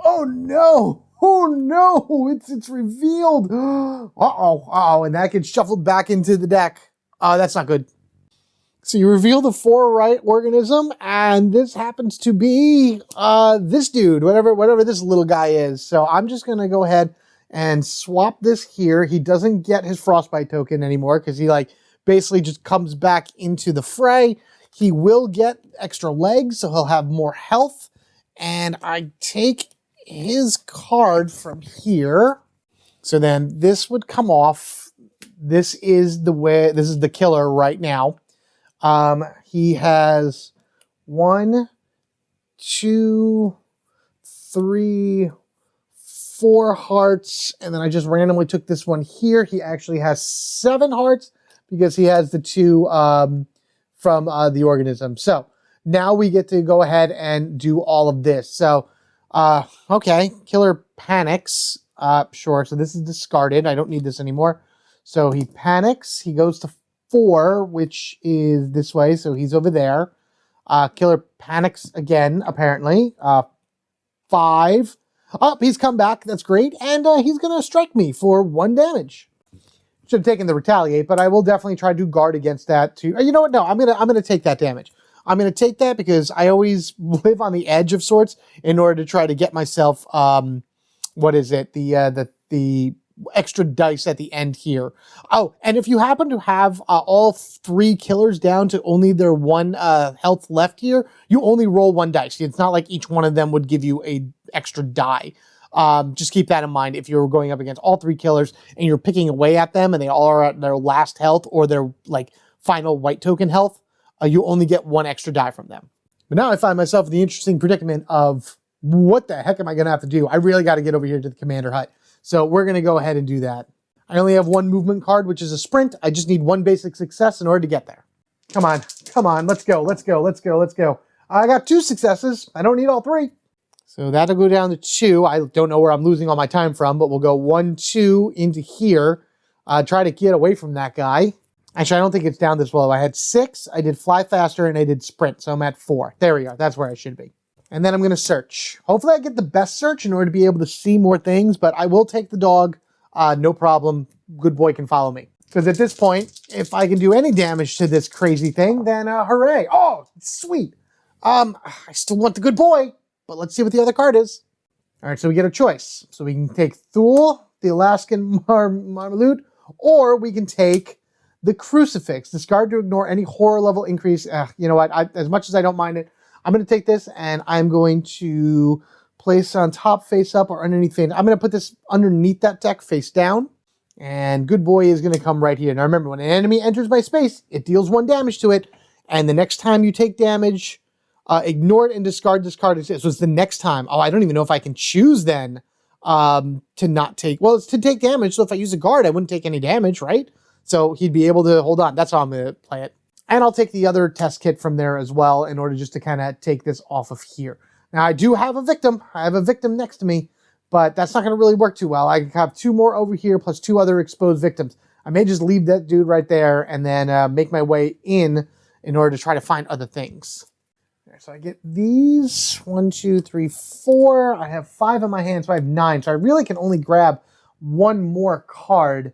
Oh no. Oh no. It's revealed. Uh-oh. Uh-oh. And that gets shuffled back into the deck. Oh, that's not good. So you reveal the 4 right organism, and this happens to be this dude, whatever this little guy is. So I'm just gonna go ahead and swap this here. He doesn't get his frostbite token anymore because he basically just comes back into the fray. He will get extra legs, so he'll have more health. And I take his card from here. So then this would come off. This is the killer right now. He has 1, 2, 3, 4 hearts, and then I just randomly took this one here. He actually has 7 hearts because he has the 2 from the organism. So now we get to go ahead and do all of this. So, okay, killer panics. Sure, so this is discarded. I don't need this anymore. So he panics. He goes to 4, which is this way, so he's over there. Killer panics again, apparently. 5. Oh, he's come back. That's great. And he's going to strike me for 1 damage. Should have taken the retaliate, but I will definitely try to guard against that too. You know what? No, I'm gonna take that damage. I'm going to take that because I always live on the edge of sorts in order to try to get myself, what is it? The extra dice at the end here. Oh, and if you happen to have all 3 killers down to only their 1 health left here, you only roll 1 dice. It's not like each one of them would give you a extra die. Just keep that in mind if you're going up against all 3 killers and you're picking away at them and they all are at their last health or their final white token health, you only get 1 extra die from them. But now I find myself in the interesting predicament of what the heck am I going to have to do? I really got to get over here to the commander hut. So we're going to go ahead and do that. I only have 1 movement card, which is a sprint. I just need 1 basic success in order to get there. Come on, come on, let's go, let's go, let's go, let's go. I got 2 successes. I don't need all 3. So that'll go down to 2. I don't know where I'm losing all my time from, but we'll go 1, 2 into here. Try to get away from that guy. Actually, I don't think it's down this low. I had 6, I did fly faster, and I did sprint, so I'm at 4. There we go, that's where I should be. And then I'm going to search. Hopefully I get the best search in order to be able to see more things, but I will take the dog. No problem. Good boy can follow me. Because at this point, if I can do any damage to this crazy thing, then hooray. Oh, sweet. I still want the good boy, but let's see what the other card is. All right, so we get a choice. So we can take Thule, the Alaskan Marmalute, or we can take the Crucifix. Discard to ignore any horror level increase. You know what? As much as I don't mind it, I'm going to take this and I'm going to place on top face up or underneath face. I'm going to put this underneath that deck face down. And good boy is going to come right here. Now remember, when an enemy enters my space, it deals 1 damage to it. And the next time you take damage, ignore it and discard this card. So it's the next time. Oh, I don't even know if I can choose then to not take. Well, it's to take damage. So if I use a guard, I wouldn't take any damage, right? So he'd be able to hold on. That's how I'm going to play it. And I'll take the other test kit from there as well in order just to kind of take this off of here. Now, I do have a victim. I have a victim next to me, but that's not going to really work too well. I have 2 more over here plus 2 other exposed victims. I may just leave that dude right there and then make my way in order to try to find other things. So I get these 1, 2, 3, 4. I have 5 in my hand, so I have 9. So I really can only grab 1 more card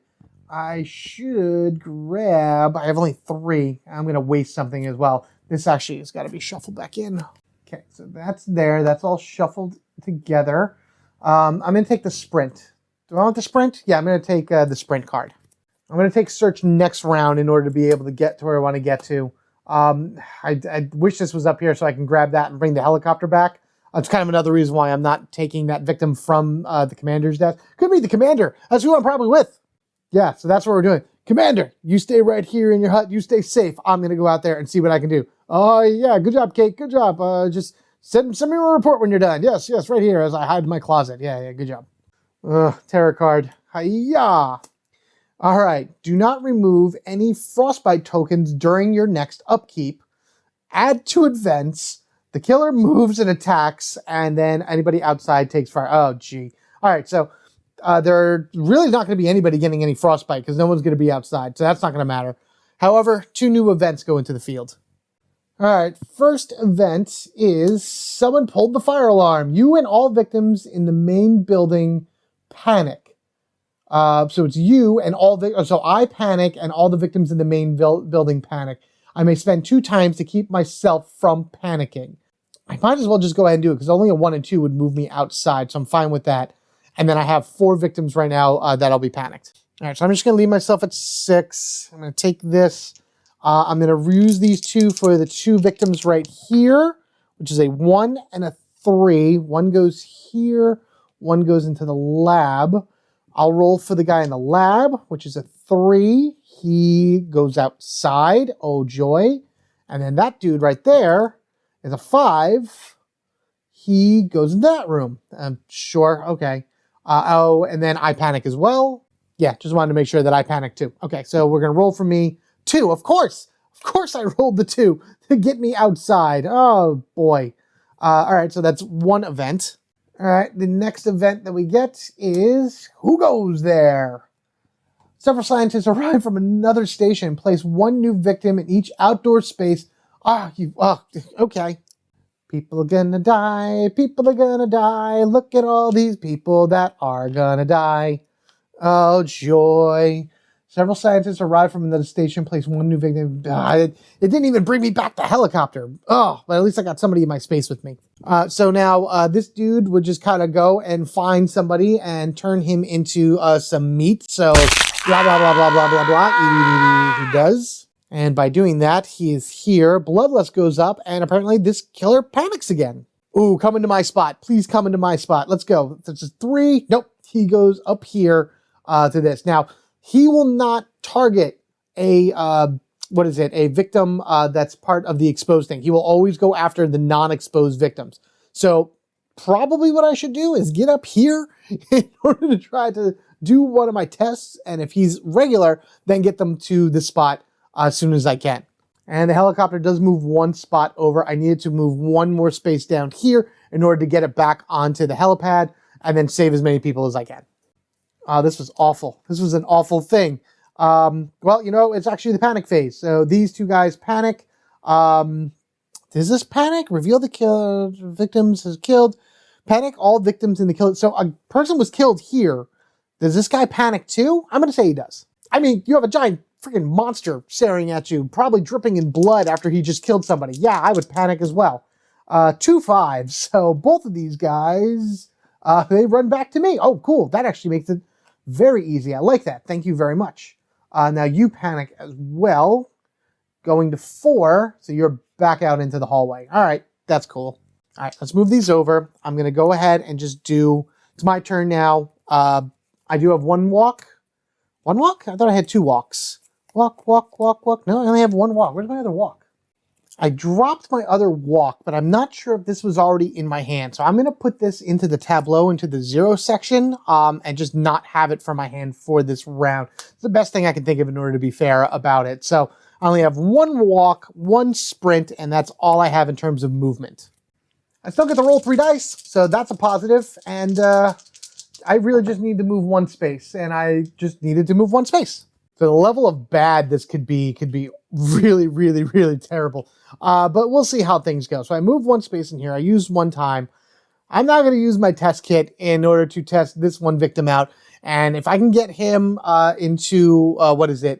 I should grab, I have only 3. I'm going to waste something as well. This actually has got to be shuffled back in. Okay, so that's there. That's all shuffled together. I'm going to take the sprint. Do I want the sprint? Yeah, I'm going to take the sprint card. I'm going to take search next round in order to be able to get to where I want to get to. I wish this was up here so I can grab that and bring the helicopter back. That's kind of another reason why I'm not taking that victim from the commander's desk. Could be the commander. That's who I'm probably with. Yeah, so that's what we're doing. Commander, you stay right here in your hut. You stay safe. I'm going to go out there and see what I can do. Oh, yeah, good job, Kate. Good job. Just send me a report when you're done. Yes, right here as I hide in my closet. Yeah, good job. Terror card. Hi-ya. All right, do not remove any frostbite tokens during your next upkeep. Add to events. The killer moves and attacks, and then anybody outside takes fire. Oh, gee. All right, so there really not going to be anybody getting any frostbite because no one's going to be outside, so that's not going to matter. However, 2 new events go into the field. All right, first event is someone pulled the fire alarm. You and all victims in the main building panic. So it's you and so I panic and all the victims in the main building panic. I may spend 2 times to keep myself from panicking. I might as well just go ahead and do it because only a 1 and 2 would move me outside, so I'm fine with that. And then I have 4 victims right now that'll be panicked. All right, so I'm just going to leave myself at 6. I'm going to take this. I'm going to use these 2 for the 2 victims right here, which is a 1 and a 3. 1 goes here, 1 goes into the lab. I'll roll for the guy in the lab, which is a 3. He goes outside. Oh, joy. And then that dude right there is a 5. He goes in that room. Sure. Okay. And then I panic as well. Yeah, just wanted to make sure that I panic too. Okay, so we're going to roll for me 2. Of course I rolled the 2 to get me outside. Oh, boy. All right, so that's 1 event. All right, the next event that we get is who goes there? Several scientists arrive from another station and place 1 new victim in each outdoor space. Okay. People are gonna die. People are gonna die. Look at all these people that are gonna die. Oh, joy. Several scientists arrived from another station, placed 1 new victim. It didn't even bring me back the helicopter. Oh, but at least I got somebody in my space with me. So now this dude would just kind of go and find somebody and turn him into some meat. So blah, blah, blah, blah, blah, blah, blah. He does. And by doing that, he is here. Bloodlust goes up, and apparently this killer panics again. Ooh, come into my spot. Please come into my spot. Let's go. This is 3. Nope. He goes up here to this. Now, he will not target a victim that's part of the exposed thing. He will always go after the non-exposed victims. So probably what I should do is get up here in order to try to do one of my tests. And if he's regular, then get them to the spot as soon as I can. And the helicopter does move 1 spot over. I needed to move 1 more space down here in order to get it back onto the helipad and then save as many people as I can. This was awful. This was an awful thing. Well, it's actually the panic phase. So these 2 guys panic. Does this panic? Reveal the victims has killed. Panic all victims in the kill. So a person was killed here. Does this guy panic too? I'm going to say he does. I mean, you have a giant freaking monster staring at you, probably dripping in blood after he just killed somebody. Yeah, I would panic as well. 2 5s. So both of these guys, they run back to me. Oh, cool. That actually makes it very easy. I like that. Thank you very much. Now you panic as well. Going to 4, so you're back out into the hallway. All right, that's cool. All right, let's move these over. I'm going to go ahead and just it's my turn now. I do have 1 walk. 1 walk? I thought I had 2 walks. Walk, walk, walk, walk. No, I only have 1 walk. Where's my other walk? I dropped my other walk, but I'm not sure if this was already in my hand. So I'm going to put this into the tableau, into the 0 section, and just not have it for my hand for this round. It's the best thing I can think of in order to be fair about it. So I only have 1 walk, 1 sprint, and that's all I have in terms of movement. I still get to roll 3 dice, so that's a positive. And I really just need to move 1 space, and I just needed to move 1 space. So the level of bad this could be really, really, really terrible. But we'll see how things go. So I move 1 space in here. I use 1 time. I'm not going to use my test kit in order to test this 1 victim out. And if I can get him into,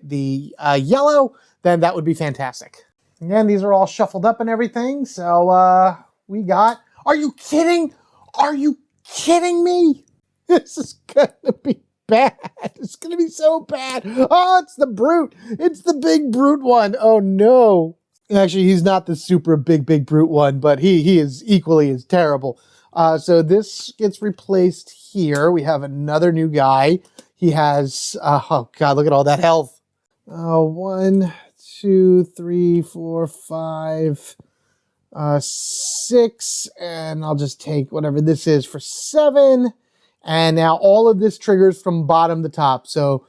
the yellow, then that would be fantastic. Again, these are all shuffled up and everything. So we got, are you kidding? Are you kidding me? This is gonna be bad. It's gonna be so bad. Oh, it's the brute. It's the big brute one. Oh no. Actually, he's not the super big brute one, but he is equally as terrible. So this gets replaced here. We have another new guy. He has, oh God, look at all that health. 1, 2, 3, 4, 5, 6, and I'll just take whatever this is for 7. And now all of this triggers from bottom to top. So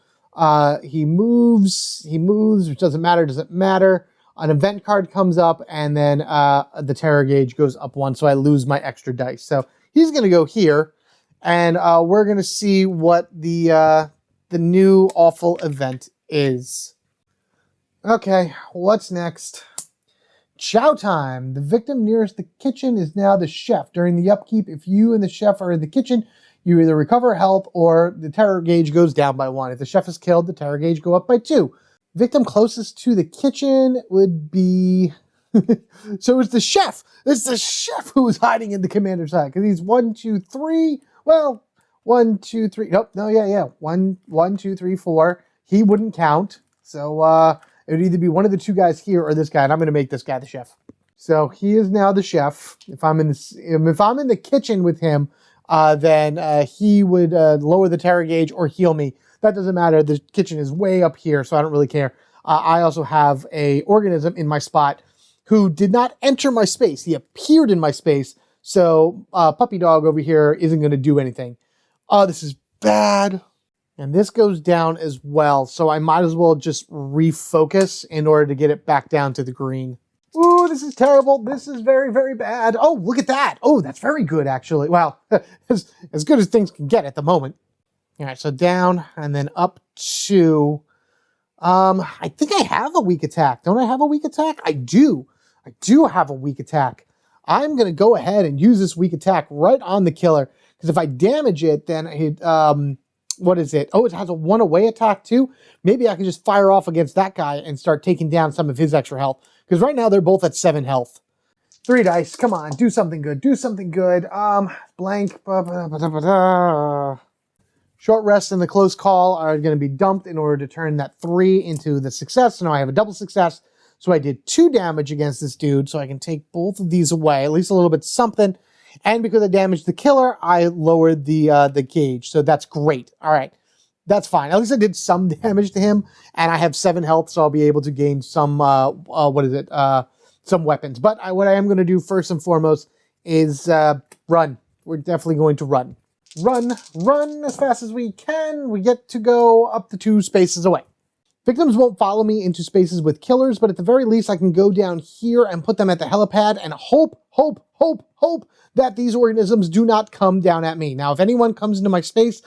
he moves, which doesn't matter. An event card comes up, and then the terror gauge goes up 1, so I lose my extra dice. So he's going to go here, and we're going to see what the new awful event is. Okay, what's next? Chow time. The victim nearest the kitchen is now the chef. During the upkeep, if you and the chef are in the kitchen, you either recover health or the terror gauge goes down by 1. If the chef is killed, the terror gauge go up by 2. Victim closest to the kitchen would be... So it's the chef. It's the chef who is hiding in the commander's side. Because he's 1, 2, 3. Well, 1, 2, 3. Nope. No, yeah. 1, 2, 3, 4. He wouldn't count. So it would either be one of the two guys here or this guy. And I'm going to make this guy the chef. So he is now the chef. If I'm in the kitchen with him, then he would lower the terror gauge or heal me. That doesn't matter. The kitchen is way up here, so I don't really care. I also have a organism in my spot who did not enter my space. He appeared in my space, so puppy dog over here isn't going to do anything. Oh, this is bad. And this goes down as well, so I might as well just refocus in order to get it back down to the green. Ooh, this is terrible. This is very, very bad. Oh, look at that. Oh, that's very good, actually. Well, as good as things can get at the moment. All right, so down and then up to, I think I have a weak attack. Don't I have a weak attack? I do. I do have a weak attack. I'm going to go ahead and use this weak attack right on the killer. Because if I damage it, then it, what is it? Oh, it has a 1-away attack too? Maybe I can just fire off against that guy and start taking down some of his extra health. Because right now they're both at 7 health. 3 dice. Come on, do something good. Do something good. Blank. Short rest and the close call are going to be dumped in order to turn that 3 into the success. So now I have a double success. So I did 2 damage against this dude. So I can take both of these away, at least a little bit something. And because I damaged the killer, I lowered the gauge. So that's great. All right. That's fine. At least I did some damage to him. And I have 7 health, so I'll be able to gain some, some weapons. But what I am going to do first and foremost is run. We're definitely going to run. Run as fast as we can. We get to go up to 2 spaces away. Victims won't follow me into spaces with killers, but at the very least I can go down here and put them at the helipad and hope that these organisms do not come down at me. Now, if anyone comes into my space,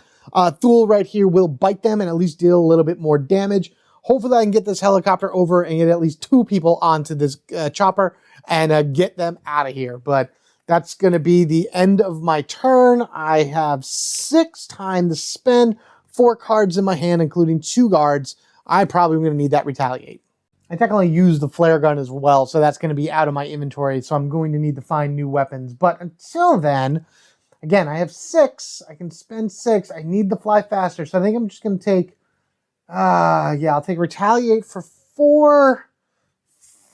Thule right here will bite them and at least deal a little bit more damage. Hopefully I can get this helicopter over and get at least 2 people onto this chopper and get them out of here. But that's going to be the end of my turn. I have 6 time to spend, 4 cards in my hand, including 2 guards. I probably am going to need that retaliate. I technically use the flare gun as well, so that's going to be out of my inventory, so I'm going to need to find new weapons. But until then, again, I have 6. I can spend 6. I need the fly faster, so I think I'm just going to take, I'll take retaliate for 4,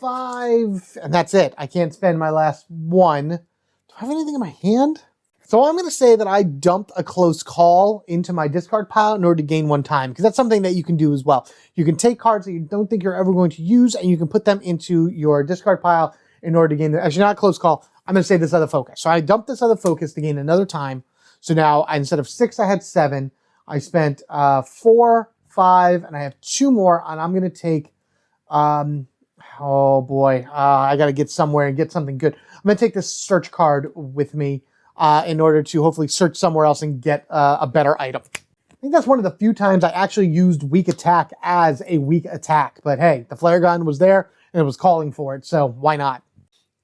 5, and that's it. I can't spend my last 1. Do I have anything in my hand? So I'm going to say that I dumped a close call into my discard pile in order to gain 1 time, because that's something that you can do as well. You can take cards that you don't think you're ever going to use, and you can put them into your discard pile in order to gain them. Actually, not a close call. I'm going to say this other focus. So I dumped this other focus to gain another time. So now, instead of 6, I had 7. I spent 4, 5, and I have 2 more, and I'm going to take... oh boy, I got to get somewhere and get something good. I'm going to take this search card with me in order to hopefully search somewhere else and get a better item. I think that's one of the few times I actually used weak attack as a weak attack. But hey, the flare gun was there and it was calling for it, so why not?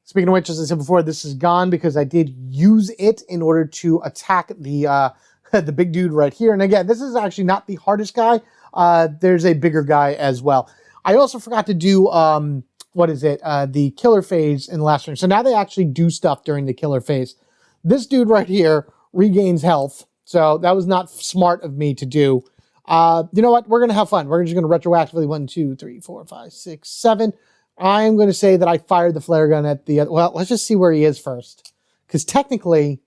Speaking of which, as I said before, this is gone because I did use it in order to attack the the big dude right here. And again, this is actually not the hardest guy. There's a bigger guy as well. I also forgot to do, the killer phase in the last turn. So now they actually do stuff during the killer phase. This dude right here regains health. So that was not smart of me to do. You know what? We're going to have fun. We're just going to retroactively 1, 2, 3, 4, 5, 6, 7. I'm going to say that I fired the flare gun at the other. Well, let's just see where he is first. Because technically,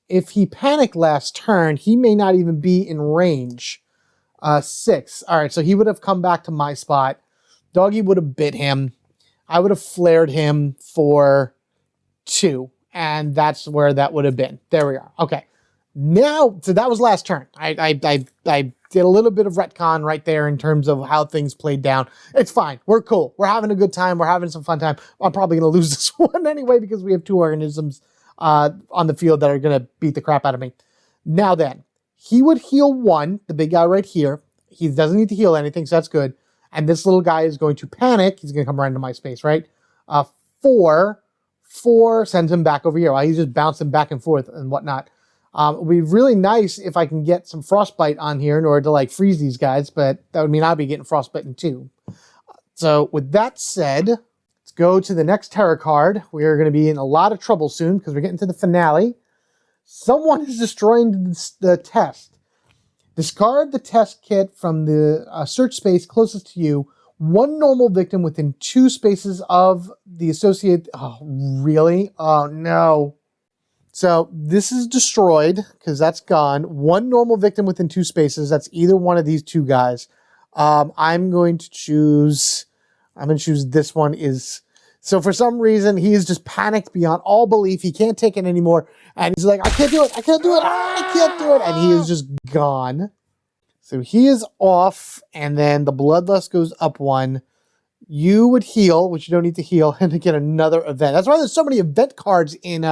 if he panicked last turn, he may not even be in range. 6. All right, so he would have come back to my spot. Doggy would have bit him. I would have flared him for 2. And that's where that would have been. There we are. Okay. Now, so that was last turn. I did a little bit of retcon right there in terms of how things played down. It's fine. We're cool. We're having a good time. We're having some fun time. I'm probably going to lose this one anyway because we have 2 organisms on the field that are going to beat the crap out of me. Now then, he would heal 1, the big guy right here. He doesn't need to heal anything, so that's good. And this little guy is going to panic. He's going to come right into my space, right? 4 sends him back over here while he's just bouncing back and forth and whatnot. It would be really nice if I can get some frostbite on here in order to like freeze these guys, but that would mean I'd be getting frostbitten too. So with that said, let's go to the next terror card. We are going to be in a lot of trouble soon because we're getting to the finale. Someone is destroying the test. Discard the test kit from the search space closest to you. 1 normal victim within 2 spaces of the associated... Oh, really? Oh, no. So this is destroyed because that's gone. 1 normal victim within 2 spaces. That's either one of these 2 guys. I'm going to choose this one is... So for some reason, he is just panicked beyond all belief. He can't take it anymore. And he's like, I can't do it. I can't do it. I can't do it. And he is just gone. So he is off. And then the Bloodlust goes up 1. You would heal, which you don't need to heal, and to get another event. That's why there's so many event cards in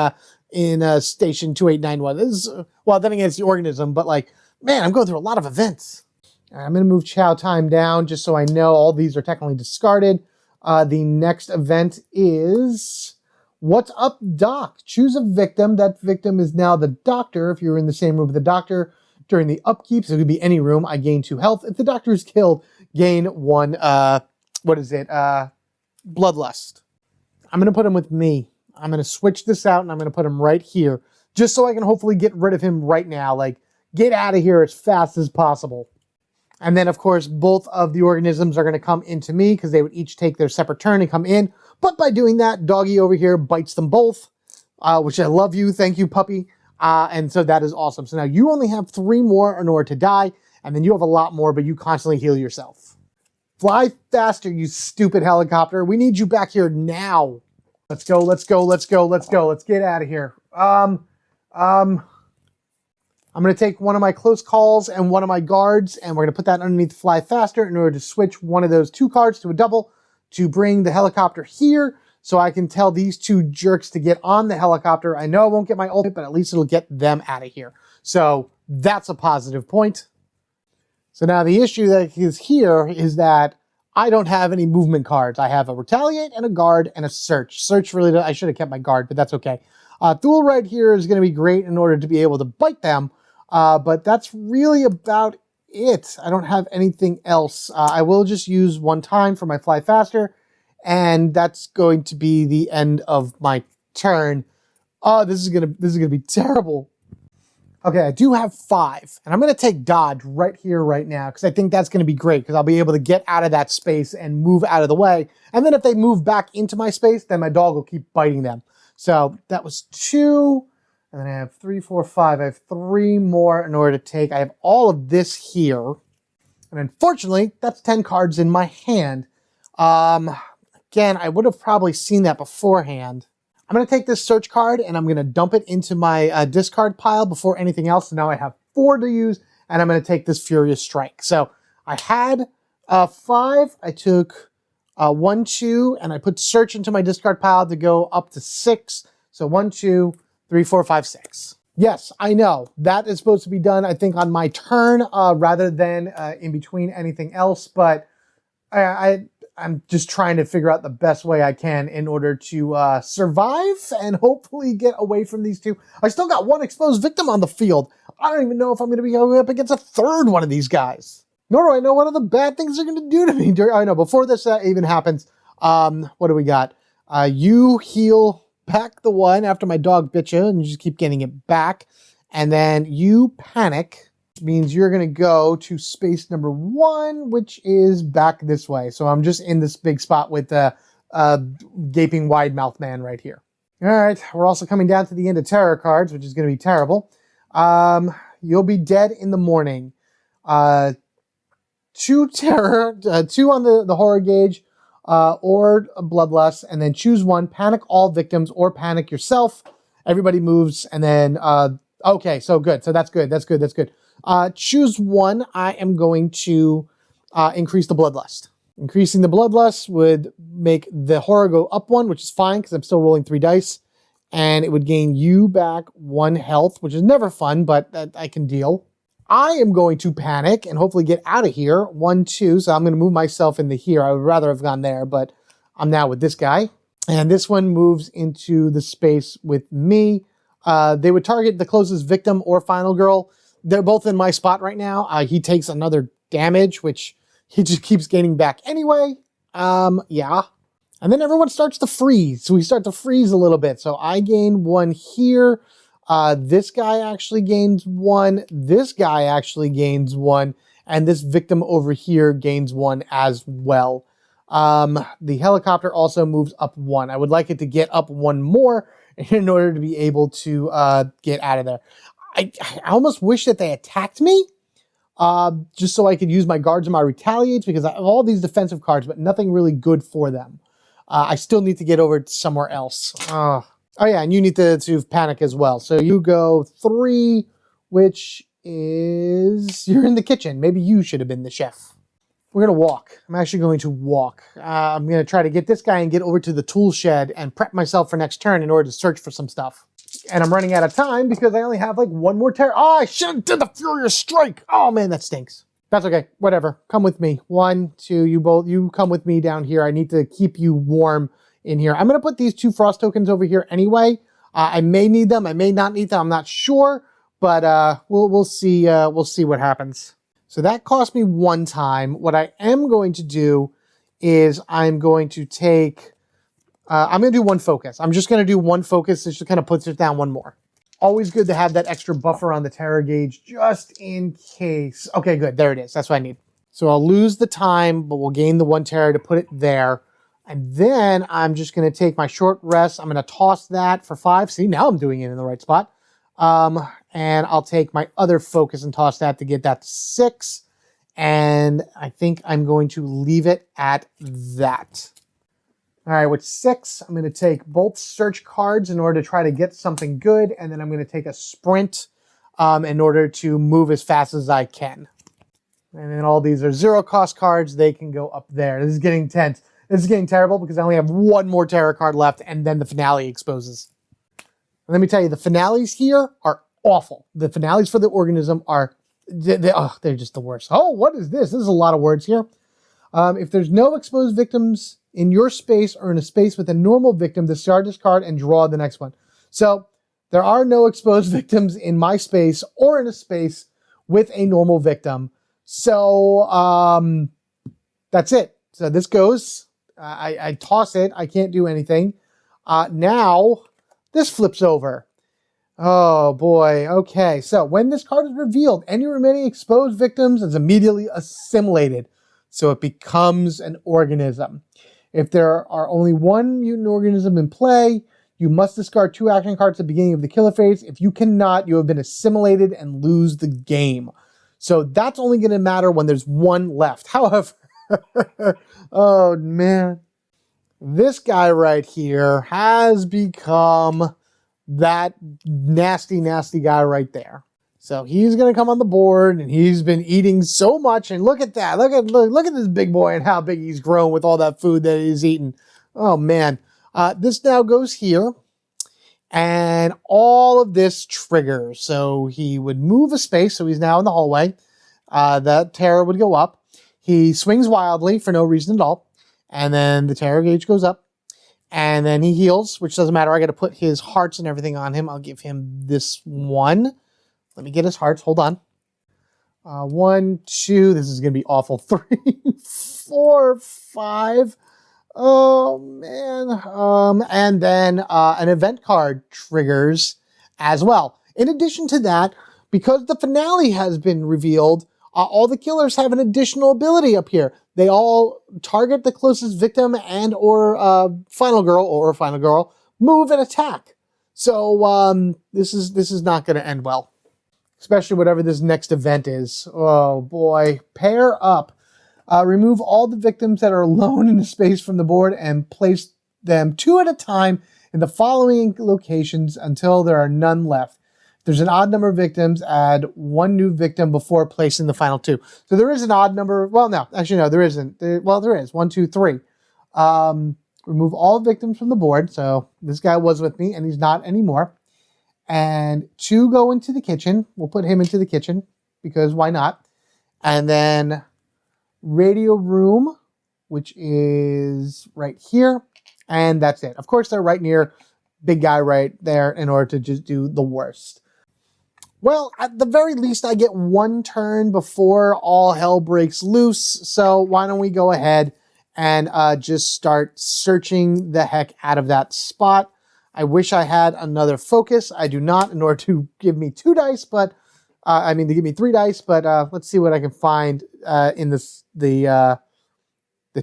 Station 2891. This is, well, then again, it's the organism. But like, man, I'm going through a lot of events. I'm going to move Chow Time down just so I know all these are technically discarded. The next event is What's Up, Doc? Choose a victim. That victim is now the doctor. If you're in the same room with the doctor during the upkeep, so it could be any room, I gain 2 health. If the doctor is killed, gain 1, Bloodlust. I'm going to put him with me. I'm going to switch this out and I'm going to put him right here just so I can hopefully get rid of him right now. Like, get out of here as fast as possible. And then, of course, both of the organisms are going to come into me because they would each take their separate turn and come in. But by doing that, Doggy over here bites them both, which I love you. Thank you, puppy. And so that is awesome. So now you only have 3 more in order to die. And then you have a lot more, but you constantly heal yourself. Fly faster, you stupid helicopter. We need you back here now. Let's go, let's go, let's go, let's go. Let's get out of here. I'm going to take one of my close calls and one of my guards, and we're going to put that underneath Fly Faster in order to switch one of those 2 cards to a double to bring the helicopter here so I can tell these 2 jerks to get on the helicopter. I know I won't get my ultimate, but at least it'll get them out of here. So that's a positive point. So now the issue that is here is that I don't have any movement cards. I have a Retaliate and a Guard and a Search. Search really, I should have kept my Guard, but that's okay. Thule right here is going to be great in order to be able to bite them. But that's really about it. I don't have anything else. I will just use 1 time for my Fly Faster, and that's going to be the end of my turn. Oh, this is gonna be terrible. Okay, I do have 5, and I'm gonna take Dodge right here, right now, because I think that's gonna be great, because I'll be able to get out of that space and move out of the way. And then if they move back into my space, then my dog will keep biting them. So that was 2. And then I have 3, 4, 5. I have 3 more in order to take. I have all of this here. And unfortunately, that's 10 cards in my hand. Again, I would have probably seen that beforehand. I'm going to take this search card and I'm going to dump it into my discard pile before anything else. So now I have 4 to use, and I'm going to take this Furious Strike. So I had 5. I took 1, 2, and I put search into my discard pile to go up to 6. So 1, 2, 3, 4, 5, 6. Yes, I know. That is supposed to be done, I think, on my turn rather than in between anything else. But I I'm just trying to figure out the best way I can in order to survive and hopefully get away from these two. I still got one exposed victim on the field. I don't even know if I'm going to be going up against a third one of these guys. Nor do I know what other bad things they're going to do to me. I know, before this even happens, what do we got? You heal back the one after my dog bit you, and you just keep getting it back. And then you panic, which means you're going to go to space number 1, which is back this way. So I'm just in this big spot with the gaping wide mouth man right here. All right, we're also coming down to the end of terror cards, which is going to be terrible. You'll be dead in the morning. 2 terror, 2 on the horror gauge, or bloodlust, and then choose one. Panic all victims or panic yourself. Everybody moves, and then okay, so good. So that's good. That's good. That's good. Choose one. I am going to increase the bloodlust. Increasing the bloodlust would make the horror go up 1, which is fine because I'm still rolling 3 dice, and it would gain you back 1 health, which is never fun, but I can deal. I am going to panic and hopefully get out of here. 1, 2. So I'm going to move myself into here. I would rather have gone there, but I'm now with this guy. And this one moves into the space with me. They would target the closest victim or final girl. They're both in my spot right now. He takes another damage, which he just keeps gaining back anyway. Yeah. And then everyone starts to freeze. So we start to freeze a little bit. So I gain 1 here. This guy actually gains 1. This guy actually gains 1. And this victim over here gains 1 as well. The helicopter also moves up 1. I would like it to get up 1 more in order to be able to get out of there. I almost wish that they attacked me, just so I could use my guards and my retaliates, because I have all these defensive cards, but nothing really good for them. I still need to get over to somewhere else. Oh yeah, and you need to panic as well. So you go 3, which is, you're in the kitchen. Maybe you should have been the chef. We're going to walk. I'm actually going to walk. I'm going to try to get this guy and get over to the tool shed and prep myself for next turn in order to search for some stuff. And I'm running out of time because I only have like 1 more terror. Oh, I should have done the Furious Strike. Oh man, that stinks. That's okay. Whatever. Come with me. 1, 2, you come with me down here. I need to keep you warm in here. I'm going to put these 2 frost tokens over here anyway. I may need them. I may not need them. I'm not sure, but we'll see. We'll see what happens. So that cost me 1 time. What I am going to do is I'm going to take, I'm going to do 1 focus. I'm just going to do 1 focus. It just kind of puts it down 1 more. Always good to have that extra buffer on the terror gauge just in case. Okay, good. There it is. That's what I need. So I'll lose the time, but we'll gain the 1 terror to put it there. And then I'm just going to take my short rest. I'm going to toss that for 5. See, now I'm doing it in the right spot. And I'll take my other focus and toss that to get that to 6. And I think I'm going to leave it at that. All right, with 6, I'm going to take both search cards in order to try to get something good. And then I'm going to take a sprint in order to move as fast as I can. And then all these are 0 cost cards. They can go up there. This is getting tense. This is getting terrible because I only have 1 more terror card left, and then the finale exposes. And let me tell you, the finales here are awful. The finales for the organism are, they're just the worst. Oh, what is this? This is a lot of words here. If there's no exposed victims in your space or in a space with a normal victim, discard this card and draw the next one. So there are no exposed victims in my space or in a space with a normal victim. So that's it. So this goes. I toss it. I can't do anything. Now this flips over. Oh boy. Okay. So when this card is revealed, any remaining exposed victims is immediately assimilated. So it becomes an organism. If there are only 1 mutant organism in play, you must discard 2 action cards at the beginning of the killer phase. If you cannot, you have been assimilated and lose the game. So that's only going to matter when there's 1 left. However, oh man, this guy right here has become that nasty, nasty guy right there. So he's going to come on the board, and he's been eating so much. And look at that. Look at this big boy and how big he's grown with all that food that he's eaten. Oh, man. This now goes here. And all of this triggers. So he would move a space. So he's now in the hallway. That terror would go up. He swings wildly for no reason at all. And then the terror gauge goes up. And then he heals, which doesn't matter. I got to put his hearts and everything on him. I'll give him this one. Let me get his hearts. Hold on. 1, 2. This is going to be awful. 3, 4, 5. Oh, man. And then an event card triggers as well. In addition to that, because the finale has been revealed, all the killers have an additional ability up here. They all target the closest victim and or final girl move and attack. So this is not going to end well, especially whatever this next event is. Oh boy, pair up. Remove all the victims that are alone in the space from the board and place them 2 at a time in the following locations until there are none left. If there's an odd number of victims, add 1 new victim before placing the final 2. So there is an odd number. Well, no, actually, no, there isn't. There is. 1, 2, 3. Remove all victims from the board. So this guy was with me and he's not anymore. And 2 go into the kitchen. We'll put him into the kitchen because why not? And then radio room, which is right here. And that's it. Of course, they're right near big guy right there in order to just do the worst. Well, at the very least, I get 1 turn before all hell breaks loose. So why don't we go ahead and just start searching the heck out of that spot. I wish I had another focus. I do not, in order to give me 2 dice, but to give me 3 dice. But let's see what I can find in the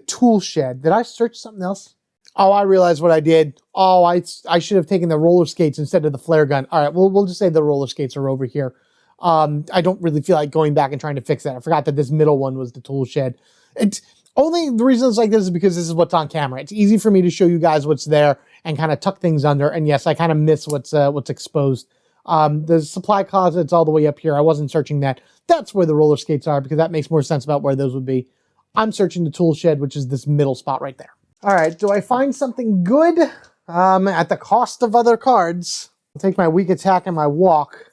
tool shed. Did I search something else? Oh, I realized what I did. Oh, I should have taken the roller skates instead of the flare gun. All right, we'll just say the roller skates are over here. I don't really feel like going back and trying to fix that. I forgot that this middle one was the tool shed. It's only the reason it's like this is because this is what's on camera. It's easy for me to show you guys what's there and kind of tuck things under. And yes, I kind of miss what's exposed. The supply closet's all the way up here. I wasn't searching that. That's where the roller skates are because that makes more sense about where those would be. I'm searching the tool shed, which is this middle spot right there. All right, do I find something good at the cost of other cards? I'll take my weak attack and my walk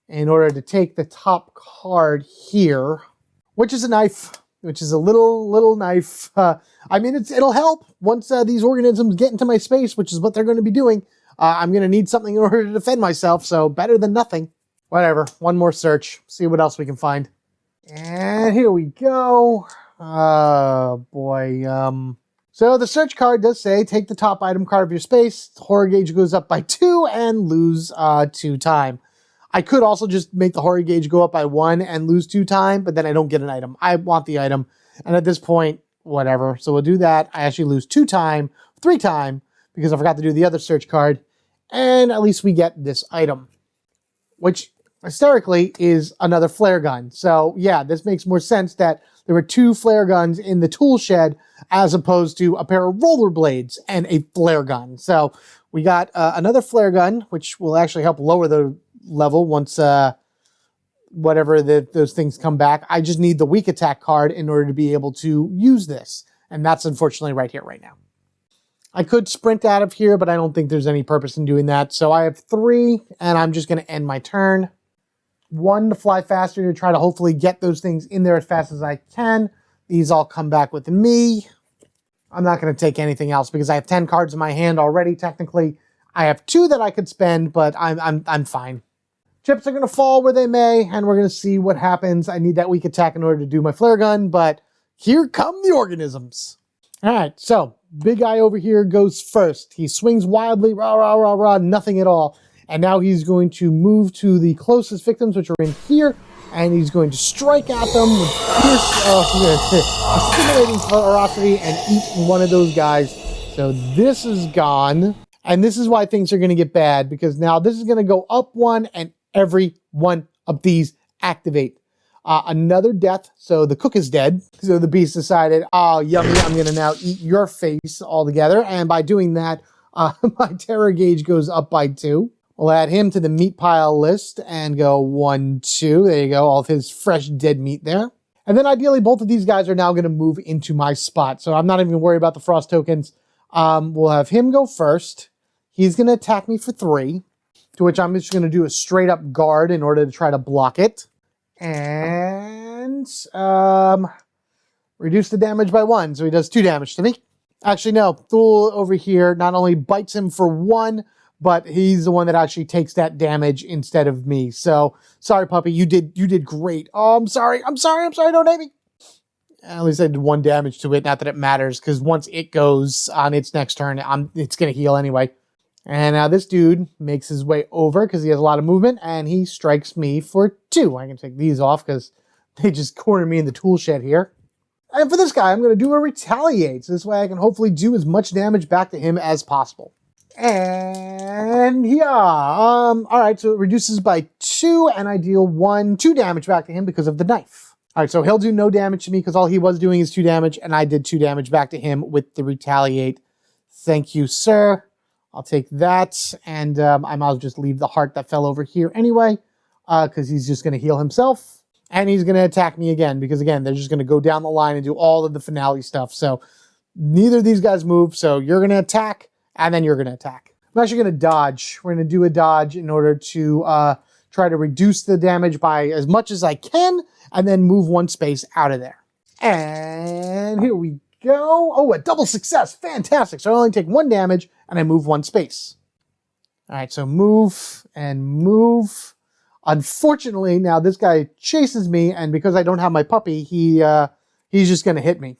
in order to take the top card here, which is a knife, which is a little knife. It'll help once these organisms get into my space, which is what they're going to be doing. I'm going to need something in order to defend myself, so better than nothing. Whatever, 1 more search, see what else we can find. And here we go. Oh, boy. So the search card does say, take the top item card of your space, the horror gauge goes up by 2 and lose 2 time. I could also just make the horror gauge go up by 1 and lose 2 time, but then I don't get an item. I want the item, and at this point, whatever. So we'll do that. I actually lose 2 time, 3 time, because I forgot to do the other search card, and at least we get this item, which hysterically is another flare gun. So yeah, this makes more sense that there were 2 flare guns in the tool shed as opposed to a pair of rollerblades and a flare gun. So we got another flare gun, which will actually help lower the level once whatever those things come back. I just need the weak attack card in order to be able to use this. And that's unfortunately right here, right now. I could sprint out of here, but I don't think there's any purpose in doing that. So I have 3, and I'm just going to end my turn. 1 to fly faster to try to hopefully get those things in there as fast as I can. These all come back with me. I'm not going to take anything else because I have 10 cards in my hand already, technically. I have 2 that I could spend, but I'm fine. Chips are going to fall where they may, and we're going to see what happens. I need that weak attack in order to do my flare gun, but here come the organisms. All right, so big guy over here goes first. He swings wildly, rah, rah, rah, rah, nothing at all. And now he's going to move to the closest victims, which are in here, and he's going to strike at them with fierce, stimulating ferocity and eat one of those guys. So this is gone, and this is why things are going to get bad, because now this is going to go up 1, and every one of these activate. Another death, so the cook is dead. So the beast decided, oh, yummy, I'm going to now eat your face altogether, and by doing that, my terror gauge goes up by 2. We'll add him to the meat pile list and go 1, 2. There you go, all of his fresh dead meat there. And then ideally, both of these guys are now going to move into my spot. So I'm not even going to worry about the frost tokens. We'll have him go first. He's going to attack me for 3, to which I'm just going to do a straight up guard in order to try to block it. And reduce the damage by 1. So he does 2 damage to me. Actually, no. Thule over here not only bites him for 1, but he's the one that actually takes that damage instead of me. So, sorry, puppy. You did great. Oh, I'm sorry. Don't hate me. At least I did 1 damage to it. Not that it matters, because once it goes on its next turn, it's going to heal anyway. And now this dude makes his way over because he has a lot of movement, and he strikes me for 2. I can take these off because they just corner me in the tool shed here. And for this guy, I'm going to do a retaliate. So this way I can hopefully do as much damage back to him as possible. And yeah, all right, so it reduces by 2, and I deal 2 damage back to him because of the knife. All right, so he'll do no damage to me because all he was doing is 2 damage, and I did 2 damage back to him with the retaliate. Thank you, sir. I'll take that, and I might as well just leave the heart that fell over here anyway, because he's just going to heal himself. And he's going to attack me again, because again, they're just going to go down the line and do all of the finale stuff. So neither of these guys move. So you're going to attack, and then you're going to attack. I'm actually going to dodge. We're going to do a dodge in order to try to reduce the damage by as much as I can, and then move 1 space out of there. And here we go. Oh, a double success. Fantastic. So I only take 1 damage, and I move 1 space. All right, so move and move. Unfortunately, now this guy chases me, and because I don't have my puppy, he's just going to hit me.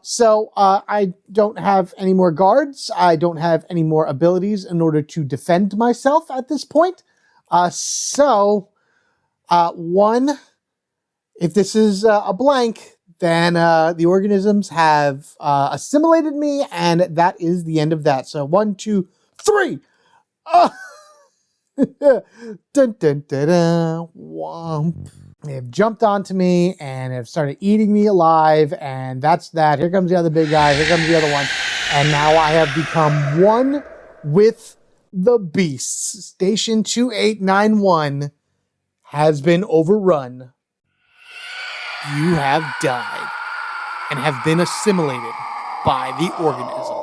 So I don't have any more guards. I don't have any more abilities in order to defend myself at this point. One, if this is a blank, then the organisms have assimilated me, and that is the end of that. So 1, 2, 3. Dun, dun, dun, dun, womp. They've jumped onto me and have started eating me alive, and that's that. Here comes the other big guy. Here comes the other one. And now I have become one with the beasts. Station 2891 has been overrun. You have died and have been assimilated by the organism.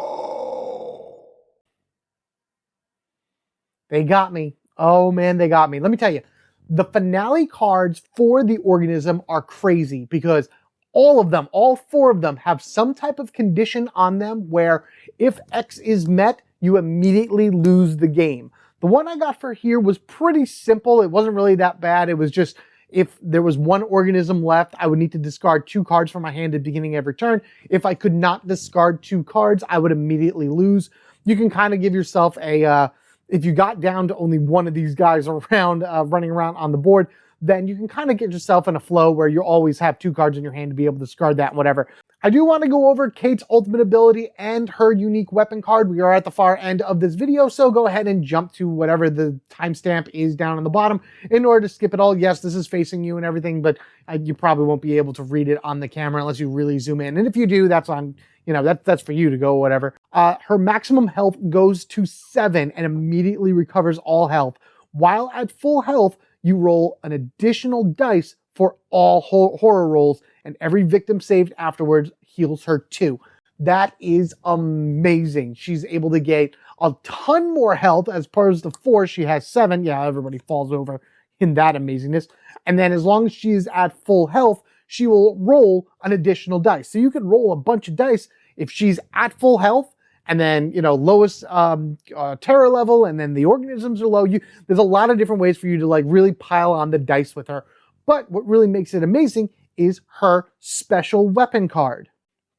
They got me. Oh man, they got me. Let me tell you, the finale cards for the organism are crazy because all of them, all 4 of them, have some type of condition on them where if X is met, you immediately lose the game. The one I got for here was pretty simple. It wasn't really that bad. It was just if there was 1 organism left, I would need to discard 2 cards from my hand at the beginning of every turn. If I could not discard 2 cards, I would immediately lose. You can kind of give yourself a... if you got down to only 1 of these guys around, running around on the board, then you can kind of get yourself in a flow where you always have 2 cards in your hand to be able to discard that and whatever. I do want to go over Kate's ultimate ability and her unique weapon card. We are at the far end of this video, so go ahead and jump to whatever the timestamp is down on the bottom in order to skip it all. Yes, this is facing you and everything, but you probably won't be able to read it on the camera unless you really zoom in. And if you do, that's on... that's for you to go, whatever. Her maximum health goes to 7 and immediately recovers all health. While at full health, you roll an additional dice for all horror rolls, and every victim saved afterwards heals her 2. That is amazing. She's able to get a ton more health as opposed to 4. She has 7. Yeah, everybody falls over in that amazingness. And then as long as she is at full health, she will roll an additional dice. So you could roll a bunch of dice if she's at full health, and then, lowest terror level, and then the organisms are low. There's a lot of different ways for you to really pile on the dice with her. But what really makes it amazing is her special weapon card.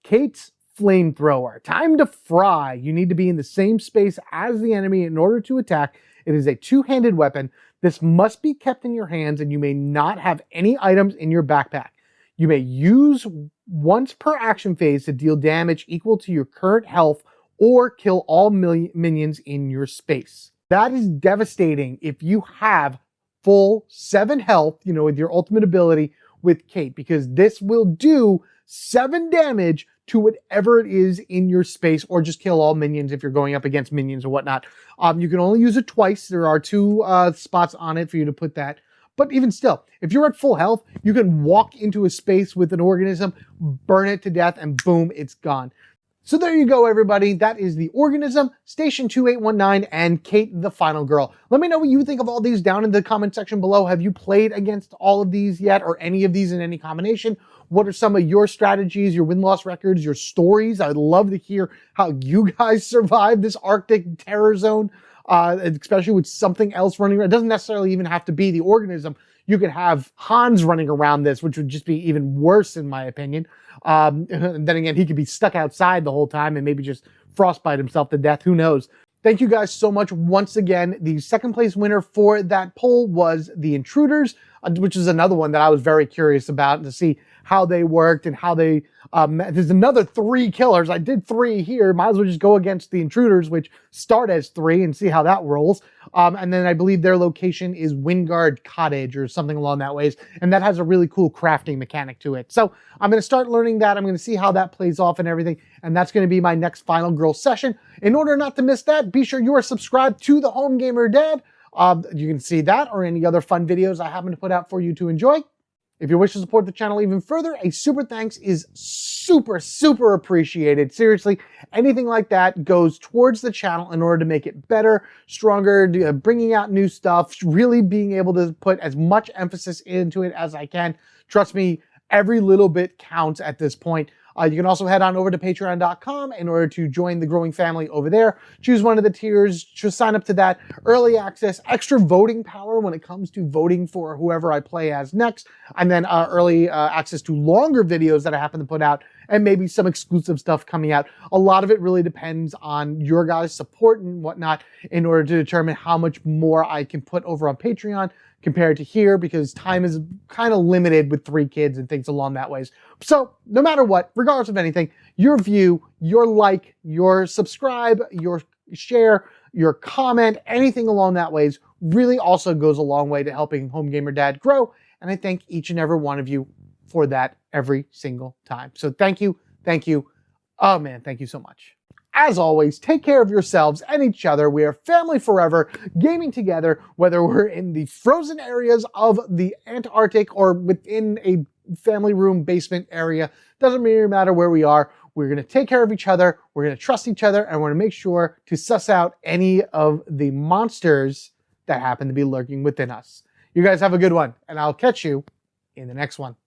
Kate's Flamethrower. Time to fry. You need to be in the same space as the enemy in order to attack. It is a 2-handed weapon. This must be kept in your hands, and you may not have any items in your backpack. You may use once per action phase to deal damage equal to your current health or kill all minions in your space. That is devastating if you have full 7 health, with your ultimate ability with Kate, because this will do 7 damage to whatever it is in your space, or just kill all minions if you're going up against minions or whatnot. You can only use it twice. There are 2 spots on it for you to put that. But even still, if you're at full health, you can walk into a space with an organism, burn it to death, and boom, it's gone. So there you go, everybody. That is the Organism, Station 2819, and Kate, the Final Girl. Let me know what you think of all these down in the comment section below. Have you played against all of these yet, or any of these in any combination? What are some of your strategies, your win-loss records, your stories? I'd love to hear how you guys survived this Arctic terror zone, especially with something else running around. It doesn't necessarily even have to be the Organism. You could have Hans running around this, which would just be even worse, in my opinion. And then again, he could be stuck outside the whole time and maybe just frostbite himself to death. Who knows? Thank you guys so much once again. The second place winner for that poll was the Intruders, which is another one that I was very curious about to see how they worked and how they, there's another 3 killers. I did 3 here. Might as well just go against the Intruders, which start as 3, and see how that rolls. And then I believe their location is Wingard Cottage or something along that ways. And that has a really cool crafting mechanic to it. So I'm going to start learning that. I'm going to see how that plays off and everything. And that's going to be my next Final Girl session. In order not to miss that, be sure you are subscribed to the Home Gamer Dad. You can see that or any other fun videos I happen to put out for you to enjoy. If you wish to support the channel even further, a super thanks is super appreciated. Seriously, anything like that goes towards the channel in order to make it better, stronger, bringing out new stuff, really being able to put as much emphasis into it as I can. Trust me, every little bit counts at this point. You can also head on over to patreon.com in order to join the growing family over there. Choose one of the tiers, just sign up to that. Early access, extra voting power when it comes to voting for whoever I play as next. And then early access to longer videos that I happen to put out, and maybe some exclusive stuff coming out. A lot of it really depends on your guys' support and whatnot in order to determine how much more I can put over on Patreon compared to here, because time is kind of limited with 3 kids and things along that ways. So no matter what, regardless of anything, your view, your like, your subscribe, your share, your comment, anything along that ways really also goes a long way to helping Home Gamer Dad grow. And I thank each and every one of you for that every single time. So thank you. Thank you. Oh man, thank you so much. As always, take care of yourselves and each other. We are family forever, gaming together, whether we're in the frozen areas of the Antarctic or within a family room basement area. Doesn't really matter where we are. We're going to take care of each other. We're going to trust each other, and we're going to make sure to suss out any of the monsters that happen to be lurking within us. You guys have a good one, and I'll catch you in the next one.